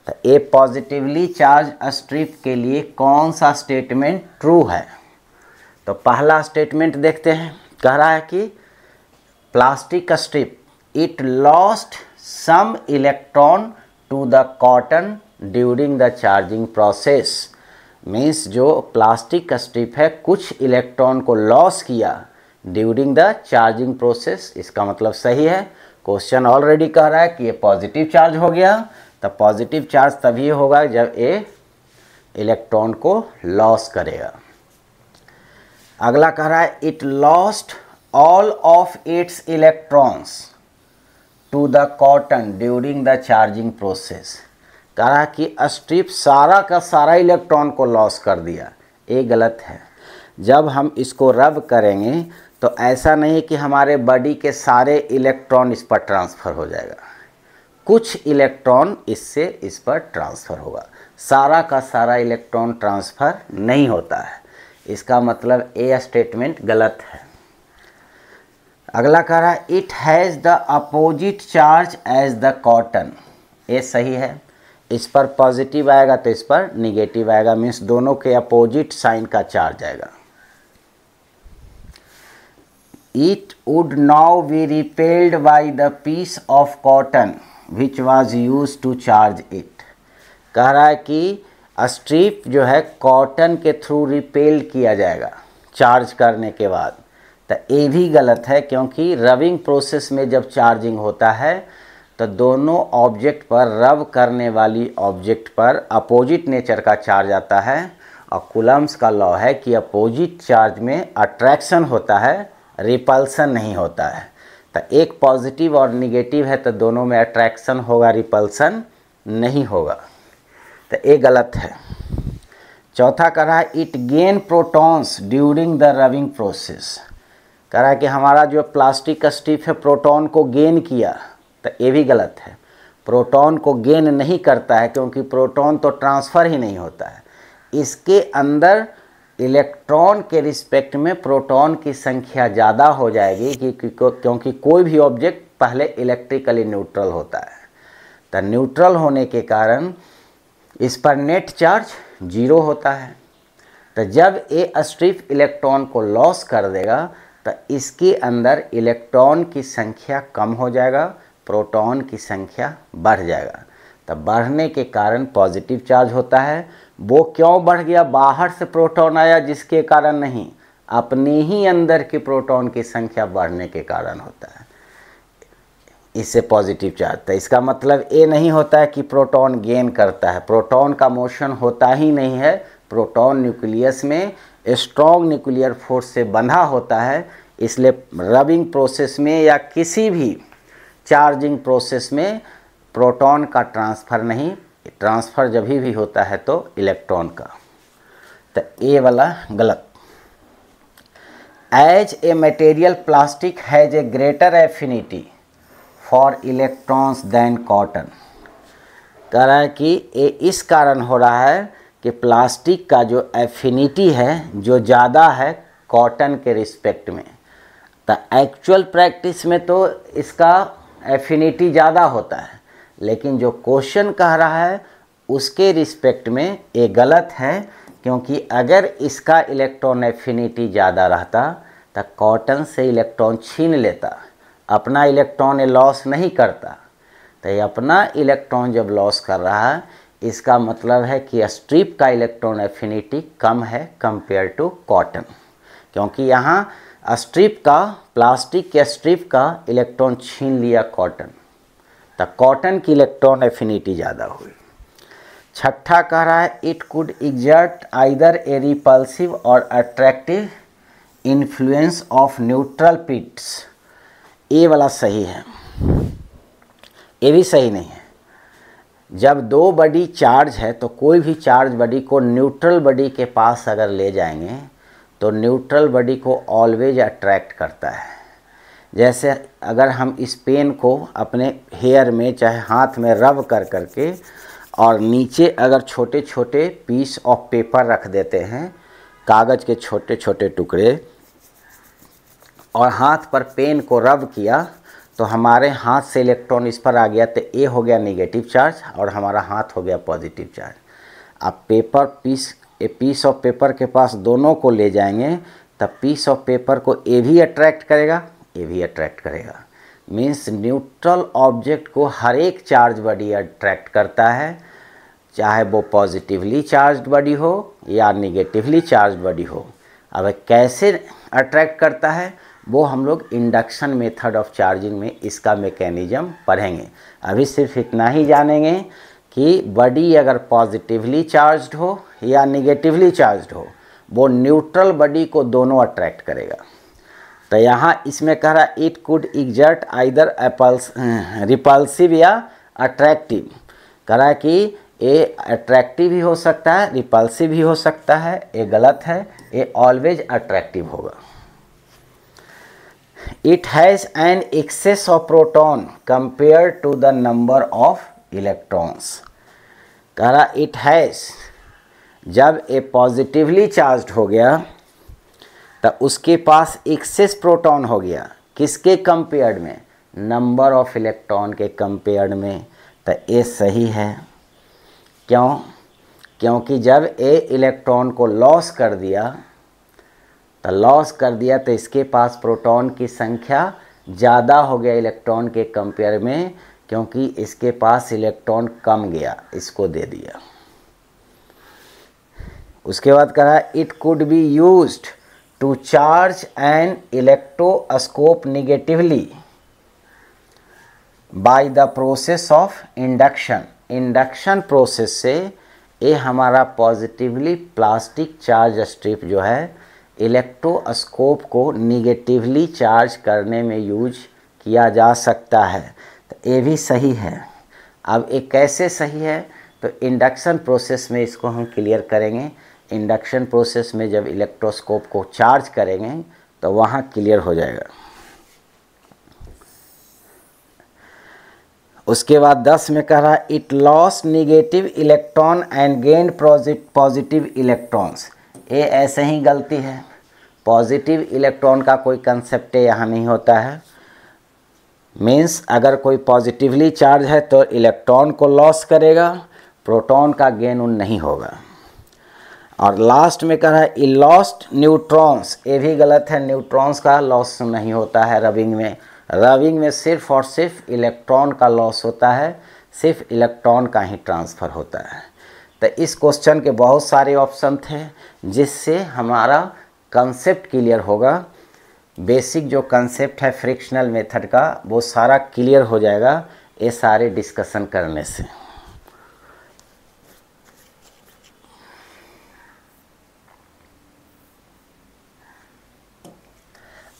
तो ए पॉजिटिवली चार्ज स्ट्रिप के लिए कौन सा स्टेटमेंट ट्रू है? तो पहला स्टेटमेंट देखते हैं। कह रहा है कि plastic strip it lost some electron to the cotton during the charging process. Means जो प्लास्टिक स्ट्रिप है कुछ इलेक्ट्रॉन को लॉस किया ड्यूरिंग द चार्जिंग प्रोसेस। इसका मतलब सही है। क्वेश्चन ऑलरेडी कह रहा है कि ये पॉजिटिव चार्ज हो गया, तो पॉजिटिव चार्ज तभी होगा जब ये इलेक्ट्रॉन को लॉस करेगा। अगला कह रहा है it lost all of its electrons to the cotton during the charging process. कह रहा है कि स्ट्रिप सारा का सारा इलेक्ट्रॉन को लॉस कर दिया। ये गलत है। जब हम इसको रब करेंगे तो ऐसा नहीं कि हमारे बॉडी के सारे इलेक्ट्रॉन इस पर ट्रांसफ़र हो जाएगा, कुछ इलेक्ट्रॉन इससे इस पर ट्रांसफ़र होगा। सारा का सारा इलेक्ट्रॉन ट्रांसफ़र नहीं होता है। इसका मतलब ए स्टेटमेंट गलत है। अगला कह रहा है it has the opposite charge as the cotton. ये सही है। इस पर पॉजिटिव आएगा तो इस पर निगेटिव आएगा, मीन्स दोनों के अपोजिट साइन का चार्ज आएगा। It would now be repelled by the piece of cotton which was used to charge it। कह रहा है कि स्ट्रिप जो है कॉटन के थ्रू रिपेल किया जाएगा चार्ज करने के बाद। तो ये भी गलत है, क्योंकि रबिंग प्रोसेस में जब चार्जिंग होता है तो दोनों ऑब्जेक्ट पर रब करने वाली ऑब्जेक्ट पर अपोजिट नेचर का चार्ज आता है। और कूलम्ब्स का लॉ है कि अपोजिट चार्ज में अट्रैक्शन होता है, रिपल्सन नहीं होता है। तो एक पॉजिटिव और निगेटिव है तो दोनों में अट्रैक्शन होगा, रिपल्सन नहीं होगा। तो ये गलत है। चौथा कह रहा है it gain protons during the rubbing process. कह रहा है कि हमारा जो प्लास्टिक स्ट्रिप है प्रोटॉन को गेन किया, तो ये भी गलत है। प्रोटॉन को गेन नहीं करता है, क्योंकि प्रोटॉन तो ट्रांसफ़र ही नहीं होता है। इसके अंदर इलेक्ट्रॉन के रिस्पेक्ट में प्रोटॉन की संख्या ज़्यादा हो जाएगी क्योंकि कोई भी ऑब्जेक्ट पहले इलेक्ट्रिकली न्यूट्रल होता है। तो न्यूट्रल होने के कारण इस पर नेट चार्ज 0 होता है। तो जब ये स्ट्रिप इलेक्ट्रॉन को लॉस कर देगा तो इसके अंदर इलेक्ट्रॉन की संख्या कम हो जाएगा, प्रोटॉन की संख्या बढ़ जाएगा। तो बढ़ने के कारण पॉजिटिव चार्ज होता है। वो क्यों बढ़ गया? बाहर से प्रोटॉन आया जिसके कारण नहीं, अपने ही अंदर के प्रोटॉन की संख्या बढ़ने के कारण होता है। इससे पॉजिटिव चार्ज। तो इसका मतलब ये नहीं होता है कि प्रोटॉन गेन करता है। प्रोटॉन का मोशन होता ही नहीं है। प्रोटॉन न्यूक्लियस में स्ट्रॉन्ग न्यूक्लियर फोर्स से बंधा होता है, इसलिए रबिंग प्रोसेस में या किसी भी चार्जिंग प्रोसेस में प्रोटॉन का ट्रांसफ़र नहीं, ट्रांसफ़र जब भी होता है तो इलेक्ट्रॉन का। तो ये वाला गलत। As a material plastic has a greater affinity for electrons than cotton. कह रहा है कि ये इस कारण हो रहा है कि प्लास्टिक का जो एफिनिटी है जो ज़्यादा है कॉटन के रिस्पेक्ट में। तो एक्चुअल प्रैक्टिस में तो इसका एफिनिटी ज़्यादा होता है, लेकिन जो क्वेश्चन कह रहा है उसके रिस्पेक्ट में ये गलत है, क्योंकि अगर इसका इलेक्ट्रॉन एफिनिटी ज़्यादा रहता तो कॉटन से इलेक्ट्रॉन छीन लेता, अपना इलेक्ट्रॉन ये लॉस नहीं करता। तो ये अपना इलेक्ट्रॉन जब लॉस कर रहा है, इसका मतलब है कि स्ट्रिप का इलेक्ट्रॉन एफिनिटी कम है कंपेयर टू कॉटन, क्योंकि यहाँ स्ट्रिप का, प्लास्टिक के स्ट्रिप का इलेक्ट्रॉन छीन लिया कॉटन, तो कॉटन की इलेक्ट्रॉन एफिनिटी ज़्यादा हुई। छठा कह रहा है it could exert either A repulsive और अट्रैक्टिव इन्फ्लुएंस ऑफ न्यूट्रल पिट्स। ये वाला सही है, ये भी सही नहीं है। जब दो बॉडी चार्ज है तो कोई भी चार्ज बॉडी को न्यूट्रल बॉडी के पास अगर ले जाएंगे तो न्यूट्रल बॉडी को ऑलवेज अट्रैक्ट करता है। जैसे अगर हम इस पेन को अपने हेयर में चाहे हाथ में रब कर करके और नीचे अगर छोटे छोटे पीस ऑफ पेपर रख देते हैं, कागज़ के छोटे छोटे टुकड़े, और हाथ पर पेन को रब किया तो हमारे हाथ से इलेक्ट्रॉन इस पर आ गया तो ए हो गया नेगेटिव चार्ज और हमारा हाथ हो गया पॉजिटिव चार्ज। अब पीस ऑफ पेपर के पास दोनों को ले जाएंगे तब पीस ऑफ पेपर को ए भी अट्रैक्ट करेगा, ए भी अट्रैक्ट करेगा। मीन्स न्यूट्रल ऑब्जेक्ट को हर एक चार्ज बॉडी अट्रैक्ट करता है, चाहे वो पॉजिटिवली चार्ज्ड बॉडी हो या निगेटिवली चार्ज्ड बॉडी हो। अब कैसे अट्रैक्ट करता है वो हम लोग इंडक्शन मेथड ऑफ चार्जिंग में इसका मैकेनिज्म पढ़ेंगे। अभी सिर्फ इतना ही जानेंगे कि बॉडी अगर पॉजिटिवली चार्ज्ड हो या निगेटिवली चार्ज्ड हो वो न्यूट्रल बॉडी को दोनों अट्रैक्ट करेगा। तो यहाँ इसमें कह रहा है it could exert either repulsive या अट्रैक्टिव। कह रहा है कि ये अट्रैक्टिव भी हो सकता है, रिपल्सिव भी हो सकता है। ये गलत है, ये ऑलवेज अट्रैक्टिव होगा। It has an excess of proton compared to the number of electrons। कह रहा it has, जब ये पॉजिटिवली चार्ज्ड हो गया तो उसके पास एक्सेस प्रोटॉन हो गया। किसके कंपेयर्ड में? नंबर ऑफ इलेक्ट्रॉन के कंपेयर्ड में। तो ये सही है। क्यों? क्योंकि जब ए इलेक्ट्रॉन को लॉस कर दिया तो इसके पास प्रोटॉन की संख्या ज़्यादा हो गया इलेक्ट्रॉन के कंपेयर में, क्योंकि इसके पास इलेक्ट्रॉन कम गया, इसको दे दिया। उसके बाद कहा it could be used to charge an electroscope negatively by the process of induction. Induction process से ये हमारा पॉजिटिवली प्लास्टिक चार्ज स्ट्रिप जो है इलेक्ट्रोस्कोप को निगेटिवली चार्ज करने में यूज किया जा सकता है। तो ये भी सही है। अब ये कैसे सही है? तो इंडक्शन प्रोसेस में इसको हम क्लियर करेंगे। इंडक्शन प्रोसेस में जब इलेक्ट्रोस्कोप को चार्ज करेंगे तो वहाँ क्लियर हो जाएगा। उसके बाद 10 में कह रहा है it lost negative electron and gained positive electrons. ये ऐसे ही गलती है। पॉजिटिव इलेक्ट्रॉन का कोई कंसेप्ट यहाँ नहीं होता है। मीन्स अगर कोई पॉजिटिवली चार्ज है तो इलेक्ट्रॉन को लॉस करेगा, प्रोटॉन का गेन नहीं होगा। और लास्ट में कह रहा है ई लॉस्ट न्यूट्रॉन्स। ये भी गलत है, न्यूट्रॉन्स का लॉस नहीं होता है रबिंग में। रबिंग में सिर्फ और सिर्फ इलेक्ट्रॉन का लॉस होता है, सिर्फ इलेक्ट्रॉन का ही ट्रांसफ़र होता है। तो इस क्वेश्चन के बहुत सारे ऑप्शन थे जिससे हमारा कंसेप्ट क्लियर होगा। बेसिक जो कंसेप्ट है फ्रिक्शनल मेथड का वो सारा क्लियर हो जाएगा ये सारे डिस्कशन करने से।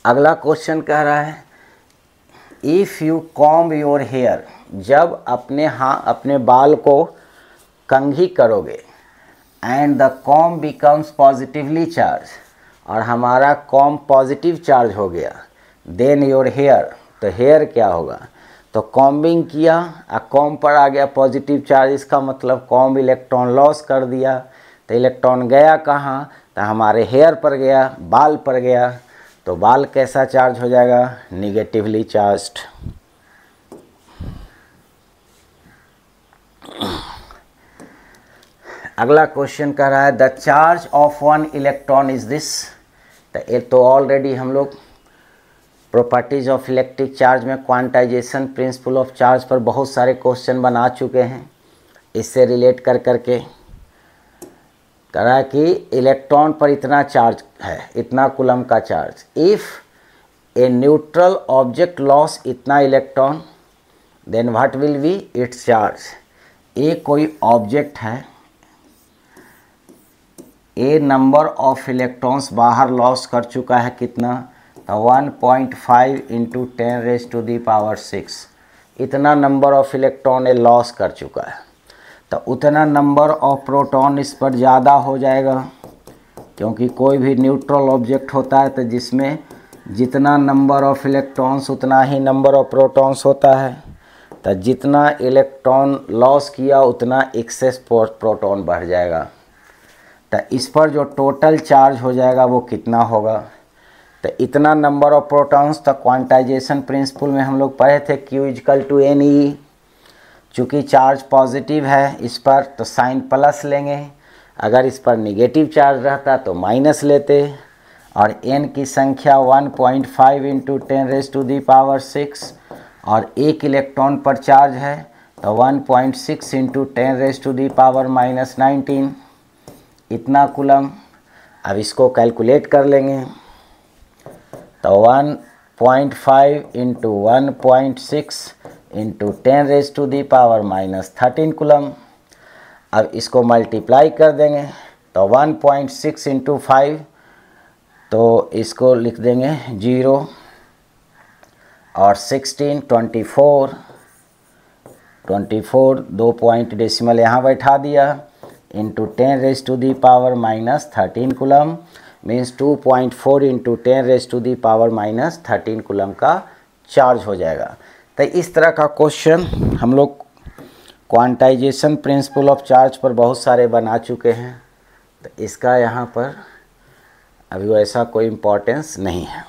अगला क्वेश्चन कह रहा है if you comb your hair. जब अपने बाल को कंघी करोगे and the comb becomes positively charge, और हमारा कॉम्ब पॉजिटिव चार्ज हो गया, देन योर हेयर। तो हेयर क्या होगा? तो कॉम्बिंग किया और कॉम्ब पर आ गया पॉजिटिव चार्ज, इसका मतलब कॉम्ब इलेक्ट्रॉन लॉस कर दिया। तो इलेक्ट्रॉन गया कहाँ? तो हमारे हेयर पर गया, बाल पर गया। तो बाल कैसा चार्ज हो जाएगा? Negatively charged. अगला क्वेश्चन कह रहा है the charge of one electron is this. तो ये तो ऑलरेडी हम लोग प्रॉपर्टीज ऑफ इलेक्ट्रिक चार्ज में क्वांटाइजेशन प्रिंसिपल ऑफ चार्ज पर बहुत सारे क्वेश्चन बना चुके हैं। इससे रिलेट कर करके कह रहा है कि इलेक्ट्रॉन पर इतना चार्ज है, इतना कूलम का charge. If a neutral object loss इतना electron then what will be its charge. A कोई ऑब्जेक्ट है, ए नंबर ऑफ इलेक्ट्रॉन्स बाहर लॉस कर चुका है कितना, तो 1.5 इंटू 10⁻⁶, इतना number of electron a loss कर चुका है। तो उतना नंबर ऑफ प्रोटॉन इस पर ज़्यादा हो जाएगा, क्योंकि कोई भी न्यूट्रल ऑब्जेक्ट होता है तो जिसमें जितना नंबर ऑफ इलेक्ट्रॉन्स उतना ही नंबर ऑफ प्रोटॉन्स होता है। तो जितना इलेक्ट्रॉन लॉस किया उतना एक्सेस प्रोटॉन बढ़ जाएगा। तो इस पर जो टोटल चार्ज हो जाएगा वो कितना होगा, तो इतना नंबर ऑफ प्रोटॉन्स। तो क्वांटाइजेशन प्रिंसिपल में हम लोग पढ़े थे Q = NE। चूँकि चार्ज पॉजिटिव है इस पर तो साइन प्लस लेंगे, अगर इस पर निगेटिव चार्ज रहता तो माइनस लेते। और n की संख्या 1.5 इंटू 10⁻⁶, और 1 इलेक्ट्रॉन पर चार्ज है तो 1.6 इंटू 10⁻⁻19, इतना कूलम। अब इसको कैलकुलेट कर लेंगे तो 1.5 इंटू 1.6 इंटू 10⁻⁻13 कूलम। अब इसको मल्टीप्लाई कर देंगे तो 1.6 इंटू 5, तो इसको लिख देंगे 0, और 16 24 2 पॉइंट डेसिमल यहाँ बैठा दिया, into 10⁻⁻13 coulomb, means 2.4 into 10⁻⁻13 coulomb का चार्ज हो जाएगा। तो इस तरह का क्वेश्चन हम लोग क्वांटाइजेशन प्रिंसिपल ऑफ चार्ज पर बहुत सारे बना चुके हैं, तो इसका यहाँ पर अभी वैसा कोई इम्पोर्टेंस नहीं है।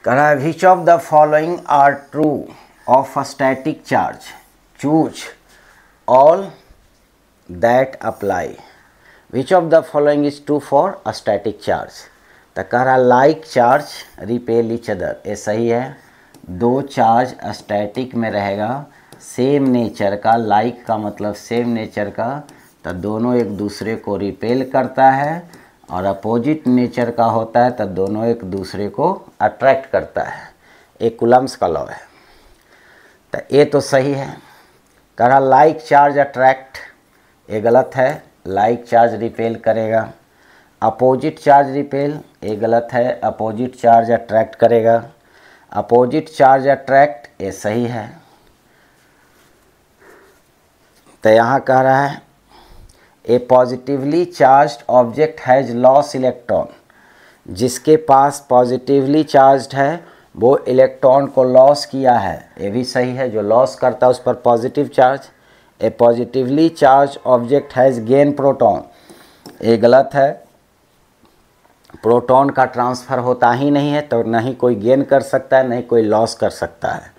कह रहा है which of the following are true of a static charge, choose all that apply. Which of the following is true for a static charge. तो कह रहा like charge repel each other, ये सही है। दो चार्ज स्टैटिक में रहेगा same nature का, लाइक का मतलब सेम नेचर का, तो दोनों एक दूसरे को रिपेल करता है, और अपोजिट नेचर का होता है तो दोनों एक दूसरे को अट्रैक्ट करता है। एक कूलम्स का लॉ है, तो ये तो सही है। कह रहा लाइक चार्ज अट्रैक्ट, ये गलत है, लाइक चार्ज रिपेल करेगा। अपोजिट चार्ज रिपेल, ये गलत है, अपोजिट चार्ज अट्रैक्ट करेगा। अपोजिट चार्ज अट्रैक्ट, ये सही है। तो यहाँ कह रहा है a positively charged object has loss electron, जिसके पास पॉजिटिवली चार्ज्ड है वो इलेक्ट्रॉन को लॉस किया है, ये भी सही है। जो लॉस करता है उस पर positive charge. A positively charge object has gain proton, ये गलत है। प्रोटॉन का ट्रांसफ़र होता ही नहीं है, तो न ही कोई गेन कर सकता है, नहीं कोई लॉस कर सकता है।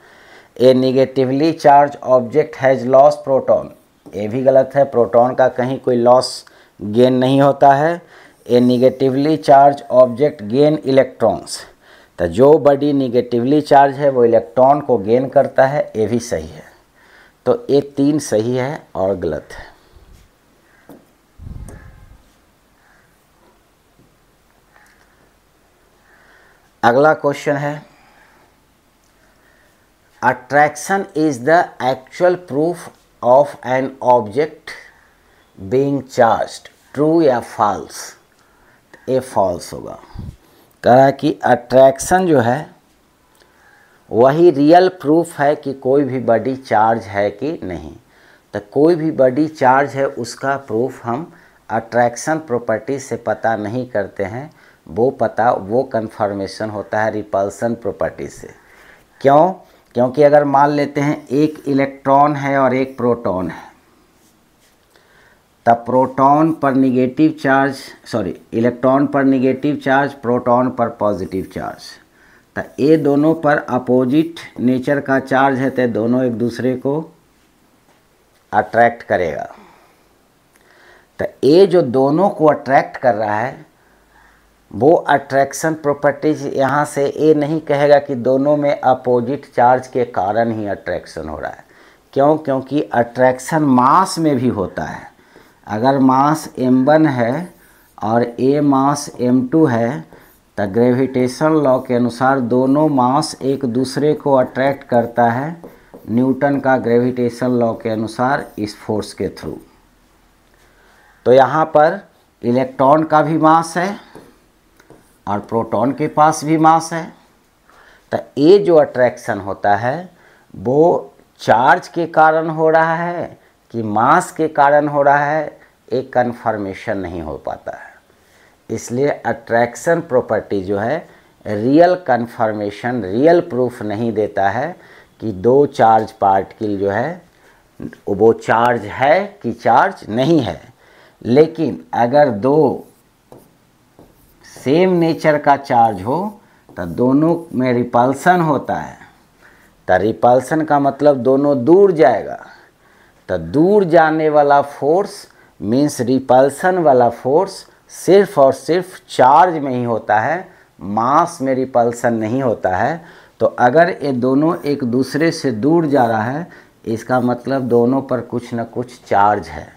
A negatively charge object has loss proton, ये भी गलत है। प्रोटॉन का कहीं कोई लॉस गेन नहीं होता है। A negatively charge object gain electrons, तो जो बॉडी निगेटिवली चार्ज है वो इलेक्ट्रॉन को गेन करता है, ये भी सही है। तो ये 3 सही है और गलत है। अगला क्वेश्चन है attraction is the actual proof of an object being charged, true या फॉल्स। ये फॉल्स होगा। कह रहा है कि अट्रैक्शन जो है वही रियल प्रूफ है कि कोई भी बॉडी चार्ज है कि नहीं। तो कोई भी बॉडी चार्ज है उसका प्रूफ हम अट्रैक्शन प्रॉपर्टी से पता नहीं करते हैं, वो कंफर्मेशन होता है रिपल्सन प्रॉपर्टी से। क्यों? क्योंकि अगर मान लेते हैं एक इलेक्ट्रॉन है और एक प्रोटॉन है, तब प्रोटॉन पर निगेटिव चार्ज, इलेक्ट्रॉन पर निगेटिव चार्ज, प्रोटॉन पर पॉजिटिव चार्ज, तो ये दोनों पर अपोजिट नेचर का चार्ज है, तो दोनों एक दूसरे को अट्रैक्ट करेगा। तो ये जो दोनों को अट्रैक्ट कर रहा है वो अट्रैक्शन प्रॉपर्टीज यहाँ से ये नहीं कहेगा कि दोनों में अपोजिट चार्ज के कारण ही अट्रैक्शन हो रहा है। क्यों? क्योंकि अट्रैक्शन मास में भी होता है। अगर मास m1 है और a मास m2 है तो ग्रेविटेशन लॉ के अनुसार दोनों मास एक दूसरे को अट्रैक्ट करता है, न्यूटन का ग्रेविटेशन लॉ के अनुसार इस फोर्स के थ्रू। तो यहाँ पर इलेक्ट्रॉन का भी मास है और प्रोटॉन के पास भी मास है। तो ये जो अट्रैक्शन होता है वो चार्ज के कारण हो रहा है कि मास के कारण हो रहा है, एक कन्फर्मेशन नहीं हो पाता है। इसलिए अट्रैक्शन प्रॉपर्टी जो है रियल कन्फर्मेशन, रियल प्रूफ नहीं देता है कि दो चार्ज पार्टिकल जो है वो चार्ज है कि चार्ज नहीं है। लेकिन अगर दो सेम नेचर का चार्ज हो तो दोनों में रिपल्सन होता है। तो रिपल्सन का मतलब दोनों दूर जाएगा। तो दूर जाने वाला फोर्स मीन्स रिपल्सन वाला फोर्स सिर्फ और सिर्फ चार्ज में ही होता है, मास में रिपल्सन नहीं होता है। तो अगर ये दोनों एक दूसरे से दूर जा रहा है, इसका मतलब दोनों पर कुछ न कुछ चार्ज है।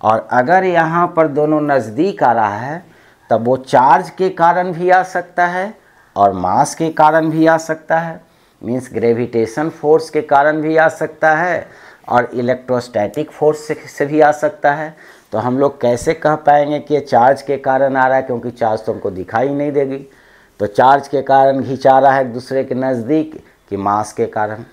और अगर यहाँ पर दोनों नज़दीक आ रहा है तब वो चार्ज के कारण भी आ सकता है और मास के कारण भी आ सकता है, मीन्स ग्रेविटेशन फोर्स के कारण भी आ सकता है और इलेक्ट्रोस्टैटिक फोर्स से भी आ सकता है। तो हम लोग कैसे कह पाएंगे कि ये चार्ज के कारण आ रहा है, क्योंकि चार्ज तो हमको दिखाई नहीं देगी। तो चार्ज के कारण खिंचा रहा है एक दूसरे के नज़दीक कि मास के कारण।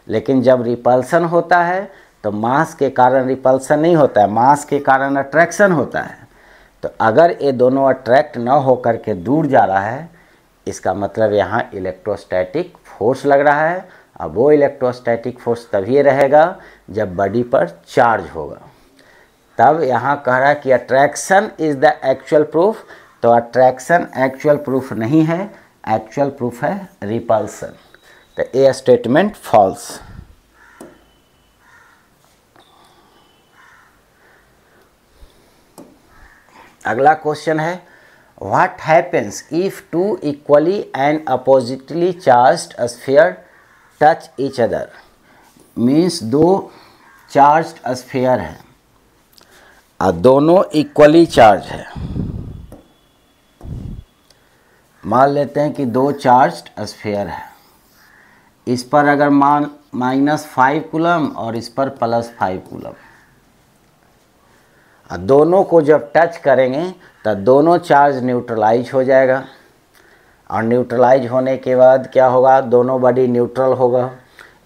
लेकिन जब रिपल्सन होता है तो मास के कारण रिपल्सन नहीं होता है, मास के कारण अट्रैक्शन होता है। तो अगर ये दोनों अट्रैक्ट न हो करके दूर जा रहा है, इसका मतलब यहाँ इलेक्ट्रोस्टैटिक फोर्स लग रहा है। अब वो इलेक्ट्रोस्टैटिक फोर्स तभी रहेगा जब बॉडी पर चार्ज होगा। तब यहाँ कह रहा है कि attraction is the actual proof. तो अट्रैक्शन एक्चुअल प्रूफ नहीं है, एक्चुअल प्रूफ है रिपल्सन। तो ये स्टेटमेंट फॉल्स। अगला क्वेश्चन है what happens if two equally and oppositely charged sphere touch each other. Means दो चार्ज्ड स्फीयर है और दोनों इक्वली चार्ज है। मान लेते हैं कि दो चार्ज्ड स्फीयर है, इस पर अगर मान -5 कूलम और इस पर +5 कूलम, दोनों को जब टच करेंगे तो दोनों चार्ज न्यूट्रलाइज हो जाएगा। और न्यूट्रलाइज होने के बाद क्या होगा, दोनों बॉडी न्यूट्रल होगा।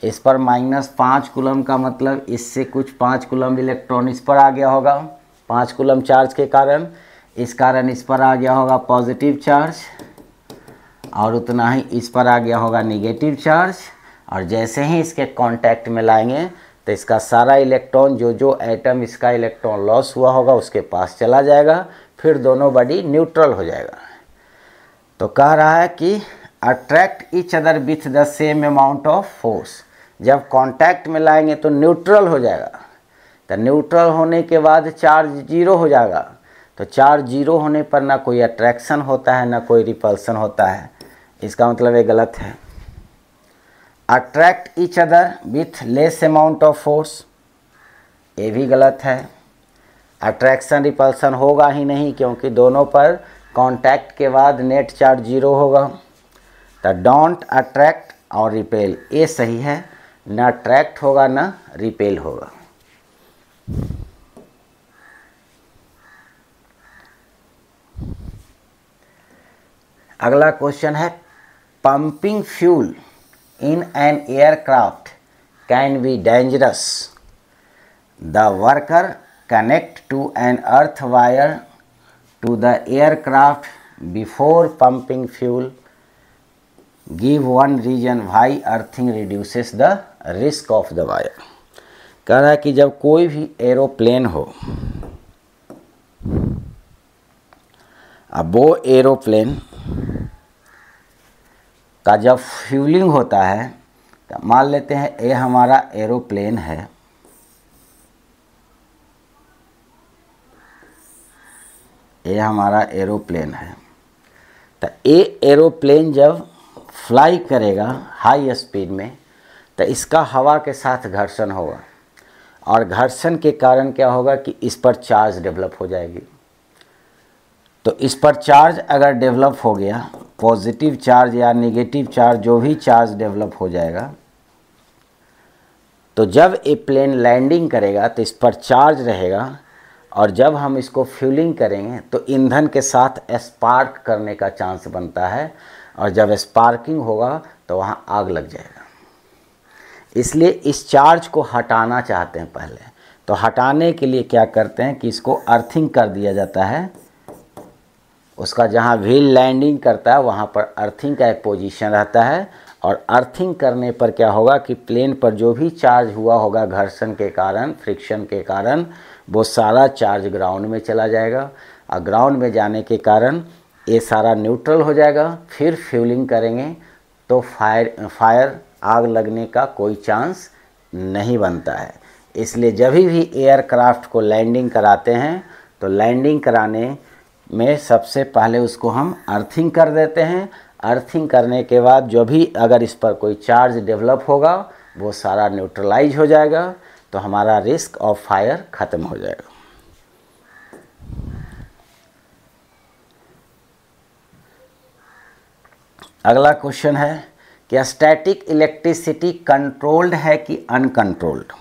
इस पर -5 कूलम का मतलब इससे कुछ 5 कूलम इलेक्ट्रॉन इस पर आ गया होगा 5 कूलम चार्ज के कारण। इस कारण इस पर आ गया होगा पॉजिटिव चार्ज और उतना ही इस पर आ गया होगा निगेटिव चार्ज। और जैसे ही इसके कांटेक्ट में लाएंगे तो इसका सारा इलेक्ट्रॉन, जो एटम इसका इलेक्ट्रॉन लॉस हुआ होगा उसके पास चला जाएगा, फिर दोनों बॉडी न्यूट्रल हो जाएगा। तो कह रहा है कि attract each other with the same amount of force. जब कांटेक्ट में लाएंगे तो न्यूट्रल हो जाएगा। तो न्यूट्रल होने के बाद चार्ज जीरो हो जाएगा। तो चार्ज जीरो होने पर ना कोई अट्रैक्शन होता है ना कोई रिपल्सन होता है। इसका मतलब ये गलत है। Attract each other with less amount of force, ये भी गलत है। अट्रैक्शन रिपल्सन होगा ही नहीं, क्योंकि दोनों पर कांटेक्ट के बाद नेट चार्ज जीरो होगा। तो डोंट अट्रैक्ट और रिपेल, ये सही है। ना अट्रैक्ट होगा ना रिपेल होगा। अगला क्वेश्चन है pumping fuel in an aircraft can be dangerous. The worker connect to an earth wire to the aircraft before pumping fuel. Give one reason why earthing reduces the risk of the wire. कह रहा है कि जब कोई भी aeroplane हो, अब वो एरोप्लेन का जब फ्यूलिंग होता है, तो मान लेते हैं ये हमारा एरोप्लेन है, ये हमारा एरोप्लेन है। तो ये एरोप्लेन जब फ्लाई करेगा हाई स्पीड में तो इसका हवा के साथ घर्षण होगा और घर्षण के कारण क्या होगा कि इस पर चार्ज डेवलप हो जाएगी। तो इस पर चार्ज अगर डेवलप हो गया, पॉजिटिव चार्ज या नेगेटिव चार्ज, जो भी चार्ज डेवलप हो जाएगा, तो जब ये प्लेन लैंडिंग करेगा तो इस पर चार्ज रहेगा, और जब हम इसको फ्यूलिंग करेंगे तो ईंधन के साथ स्पार्क करने का चांस बनता है, और जब स्पार्किंग होगा तो वहाँ आग लग जाएगा। इसलिए इस चार्ज को हटाना चाहते हैं पहले, तो हटाने के लिए क्या करते हैं कि इसको अर्थिंग कर दिया जाता है। उसका जहाँ व्हील लैंडिंग करता है वहाँ पर अर्थिंग का एक पोजीशन रहता है, और अर्थिंग करने पर क्या होगा कि प्लेन पर जो भी चार्ज हुआ होगा घर्षण के कारण, फ्रिक्शन के कारण, वो सारा चार्ज ग्राउंड में चला जाएगा, और ग्राउंड में जाने के कारण ये सारा न्यूट्रल हो जाएगा। फिर फ्यूलिंग करेंगे तो फायर आग लगने का कोई चांस नहीं बनता है। इसलिए जब भी एयरक्राफ्ट को लैंडिंग कराते हैं तो लैंडिंग कराने में सबसे पहले उसको हम अर्थिंग कर देते हैं। अर्थिंग करने के बाद जो भी अगर इस पर कोई चार्ज डेवलप होगा वो सारा न्यूट्रलाइज हो जाएगा, तो हमारा रिस्क ऑफ फायर ख़त्म हो जाएगा। अगला क्वेश्चन है कि स्टैटिक इलेक्ट्रिसिटी कंट्रोल्ड है कि अनकंट्रोल्ड।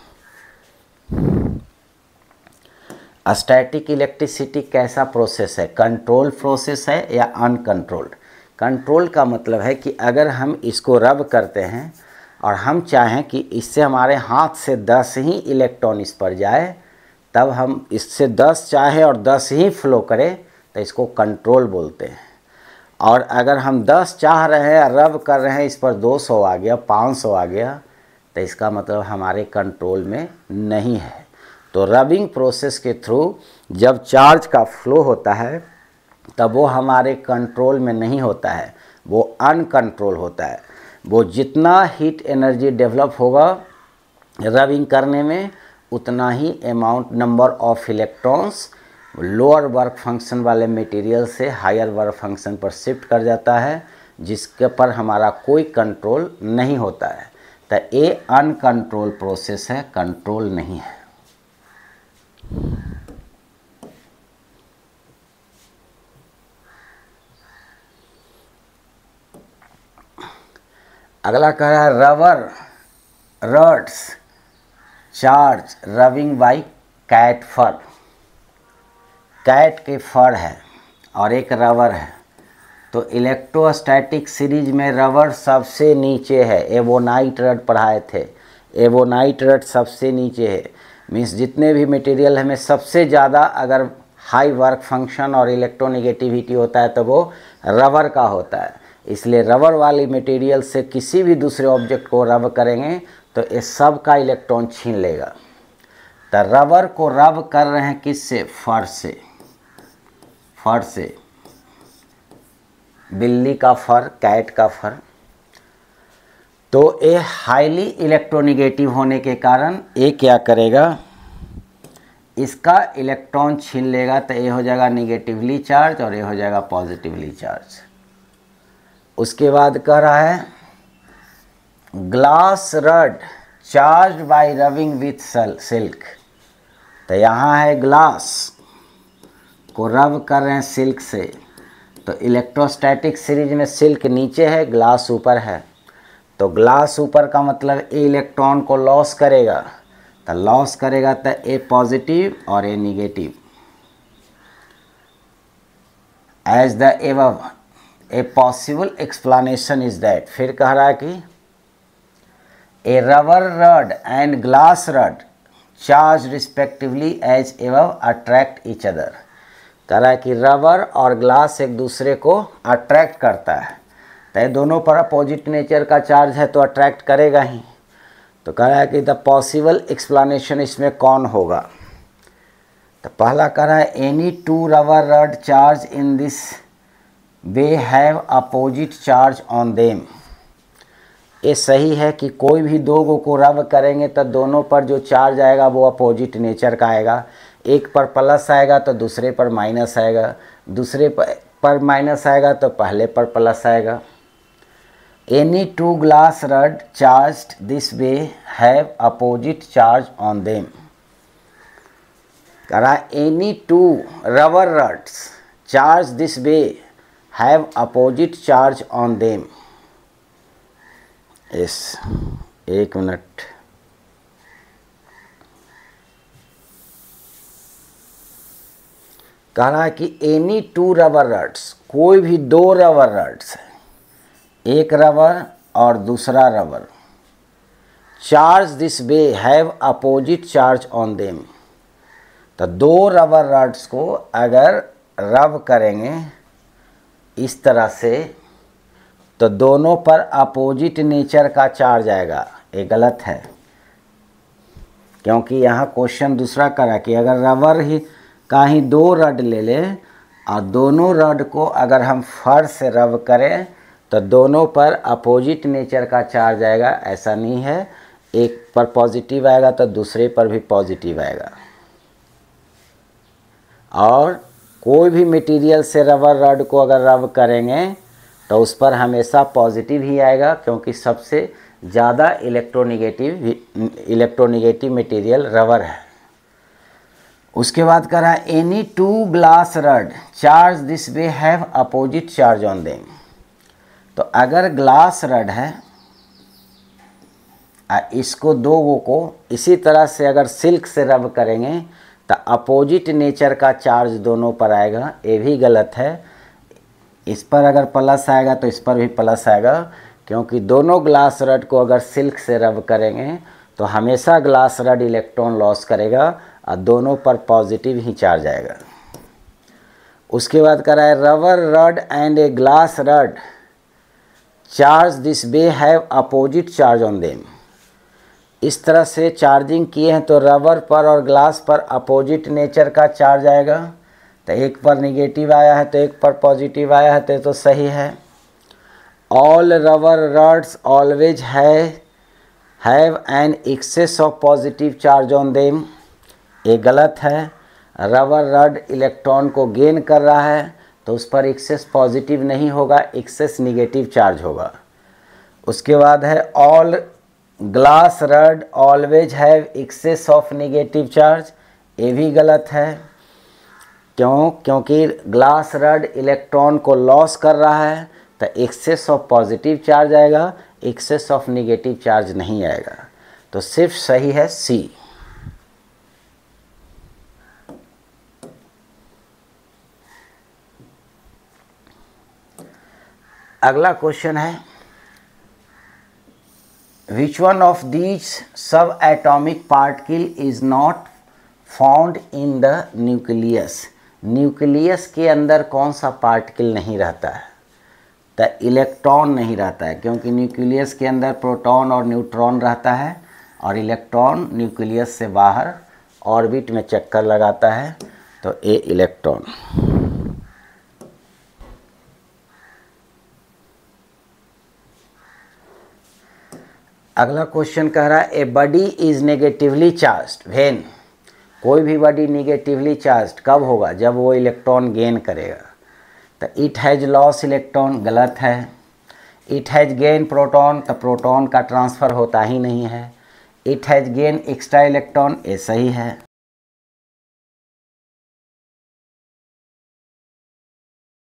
स्टैटिक इलेक्ट्रिसिटी कैसा प्रोसेस है, कंट्रोल प्रोसेस है या अनकंट्रोल्ड। कंट्रोल का मतलब है कि अगर हम इसको रब करते हैं और हम चाहें कि इससे हमारे हाथ से 10 ही इलेक्ट्रॉन इस पर जाए, तब हम इससे 10 चाहे और 10 ही फ्लो करें तो इसको कंट्रोल बोलते हैं। और अगर हम 10 चाह रहे हैं, रब कर रहे हैं, इस पर 200 आ गया, 500 आ गया, तो इसका मतलब हमारे कंट्रोल में नहीं है। तो रबिंग प्रोसेस के थ्रू जब चार्ज का फ्लो होता है तब वो हमारे कंट्रोल में नहीं होता है, वो अनकंट्रोल होता है। वो जितना हीट एनर्जी डेवलप होगा रबिंग करने में, उतना ही amount number of electrons lower work function वाले मटेरियल से हायर वर्क फंक्शन पर शिफ्ट कर जाता है, जिसके पर हमारा कोई कंट्रोल नहीं होता है। तो ये अनकंट्रोल प्रोसेस है, कंट्रोल नहीं है। अगला कह रहा है rubber rods charge rubbing by cat fur. Cat के फर है और एक रबर है, तो इलेक्ट्रोस्टैटिक सीरीज में रबर सबसे नीचे है। एवोनाइट रड पढ़ाए थे, एवोनाइट रड सबसे नीचे है। मीन्स जितने भी मटेरियल हमें सबसे ज़्यादा अगर हाई वर्क फंक्शन और इलेक्ट्रोनेगेटिविटी होता है तो वो रबर का होता है। इसलिए रबर वाली मटेरियल से किसी भी दूसरे ऑब्जेक्ट को रब करेंगे तो ये सब का इलेक्ट्रॉन छीन लेगा। तो रबर को रब कर रहे हैं किससे, फर से। फर से, बिल्ली का फर, कैट का फर। तो ये हाईली इलेक्ट्रोनेगेटिव होने के कारण ये क्या करेगा, इसका इलेक्ट्रॉन छीन लेगा, तो ये हो जाएगा निगेटिवली चार्ज और ये हो जाएगा पॉजिटिवली चार्ज। उसके बाद कह रहा है glass rod charge by rubbing with silk. तो यहाँ है ग्लास को रब कर रहे हैं सिल्क से, तो इलेक्ट्रोस्टैटिक सीरीज में सिल्क नीचे है, ग्लास ऊपर है। तो ग्लास ऊपर का मतलब ए इलेक्ट्रॉन को लॉस करेगा, तो लॉस करेगा तो ए पॉजिटिव और a negative. As the above a possible explanation is that. फिर कह रहा है कि a rubber rod and glass rod charge respectively as above attract each other. कह रहा है कि रबर और ग्लास एक दूसरे को अट्रैक्ट करता है, तो ये दोनों पर अपोजिट नेचर का चार्ज है तो अट्रैक्ट करेगा ही। तो कह रहा है कि द पॉसिबल एक्सप्लेनेशन इसमें कौन होगा। तो पहला कह रहा है any two rubber rod charge in this way have opposite charge on them. ये सही है कि कोई भी दो को रब करेंगे तो दोनों पर जो चार्ज आएगा वो अपोजिट नेचर का आएगा। एक पर प्लस आएगा तो दूसरे पर माइनस आएगा, दूसरे पर माइनस आएगा तो पहले पर प्लस आएगा। Any two glass rod charged this way have opposite charge on them. कह रहा है any two rubber rods charge this way have opposite charge on them. Yes, एक मिनट। कह रहा है कि एनी टू रबर रड्स, कोई भी दो रबर रड्स, एक रबर और दूसरा rubber, charge this way have opposite charge on them. तो दो रबर रड्स को अगर रब करेंगे इस तरह से तो दोनों पर अपोजिट नेचर का चार्ज आएगा। ये गलत है, क्योंकि यहाँ क्वेश्चन दूसरा करा कि अगर रबर ही का ही दो रड ले लें और दोनों रड को अगर हम फर्श से रब करें तो दोनों पर अपोजिट नेचर का चार्ज आएगा। ऐसा नहीं है, एक पर पॉजिटिव आएगा तो दूसरे पर भी पॉजिटिव आएगा। और कोई भी मटेरियल से रबर रड को अगर रब करेंगे तो उस पर हमेशा पॉजिटिव ही आएगा, क्योंकि सबसे ज़्यादा इलेक्ट्रोनिगेटिव मटेरियल रबर है। उसके बाद कह रहा है any two glass rod charge this way have opposite charge on them. तो अगर ग्लास रड है, इसको दो को इसी तरह से अगर सिल्क से रब करेंगे तो अपोजिट नेचर का चार्ज दोनों पर आएगा। ये भी गलत है, इस पर अगर प्लस आएगा तो इस पर भी प्लस आएगा, क्योंकि दोनों ग्लास रड को अगर सिल्क से रब करेंगे तो हमेशा ग्लास रड इलेक्ट्रॉन लॉस करेगा और दोनों पर पॉजिटिव ही चार्ज आएगा। उसके बाद कह रहा है rubber rod and a glass rod charge this way have opposite charge on them. इस तरह से चार्जिंग किए हैं तो रबर पर और ग्लास पर अपोजिट नेचर का चार्ज आएगा। तो एक पर निगेटिव आया है तो एक पर पॉजिटिव आया है तो सही है। All rubber rods always have an excess of positive charge on them. ये गलत है, रबर रड इलेक्ट्रॉन को गेन कर रहा है तो उस पर एक्सेस पॉजिटिव नहीं होगा, एक्सेस निगेटिव चार्ज होगा। उसके बाद है all glass rod always have excess of negative charge. ये भी गलत है, क्योंकि ग्लास रड इलेक्ट्रॉन को लॉस कर रहा है तो एक्सेस ऑफ पॉजिटिव चार्ज आएगा, एक्सेस ऑफ निगेटिव चार्ज नहीं आएगा। तो सिर्फ सही है सी। अगला क्वेश्चन है which one of these sub atomic particle is not found in the nucleus. Nucleus के अंदर कौन सा पार्टिकल नहीं रहता है? तो इलेक्ट्रॉन नहीं रहता है, क्योंकि न्यूक्लियस के अंदर प्रोटॉन और न्यूट्रॉन रहता है और इलेक्ट्रॉन न्यूक्लियस से बाहर ऑर्बिट में चक्कर लगाता है। तो ए इलेक्ट्रॉन। अगला क्वेश्चन कह रहा है ए body is negatively charged when. कोई भी बॉडी नेगेटिवली चार्ज्ड कब होगा? जब वो इलेक्ट्रॉन गेन करेगा। तो इट हैज़ लॉस इलेक्ट्रॉन, गलत है। इट हैज़ गेन प्रोटॉन, तो प्रोटॉन का ट्रांसफ़र होता ही नहीं है। It has gain extra electron, ये सही है।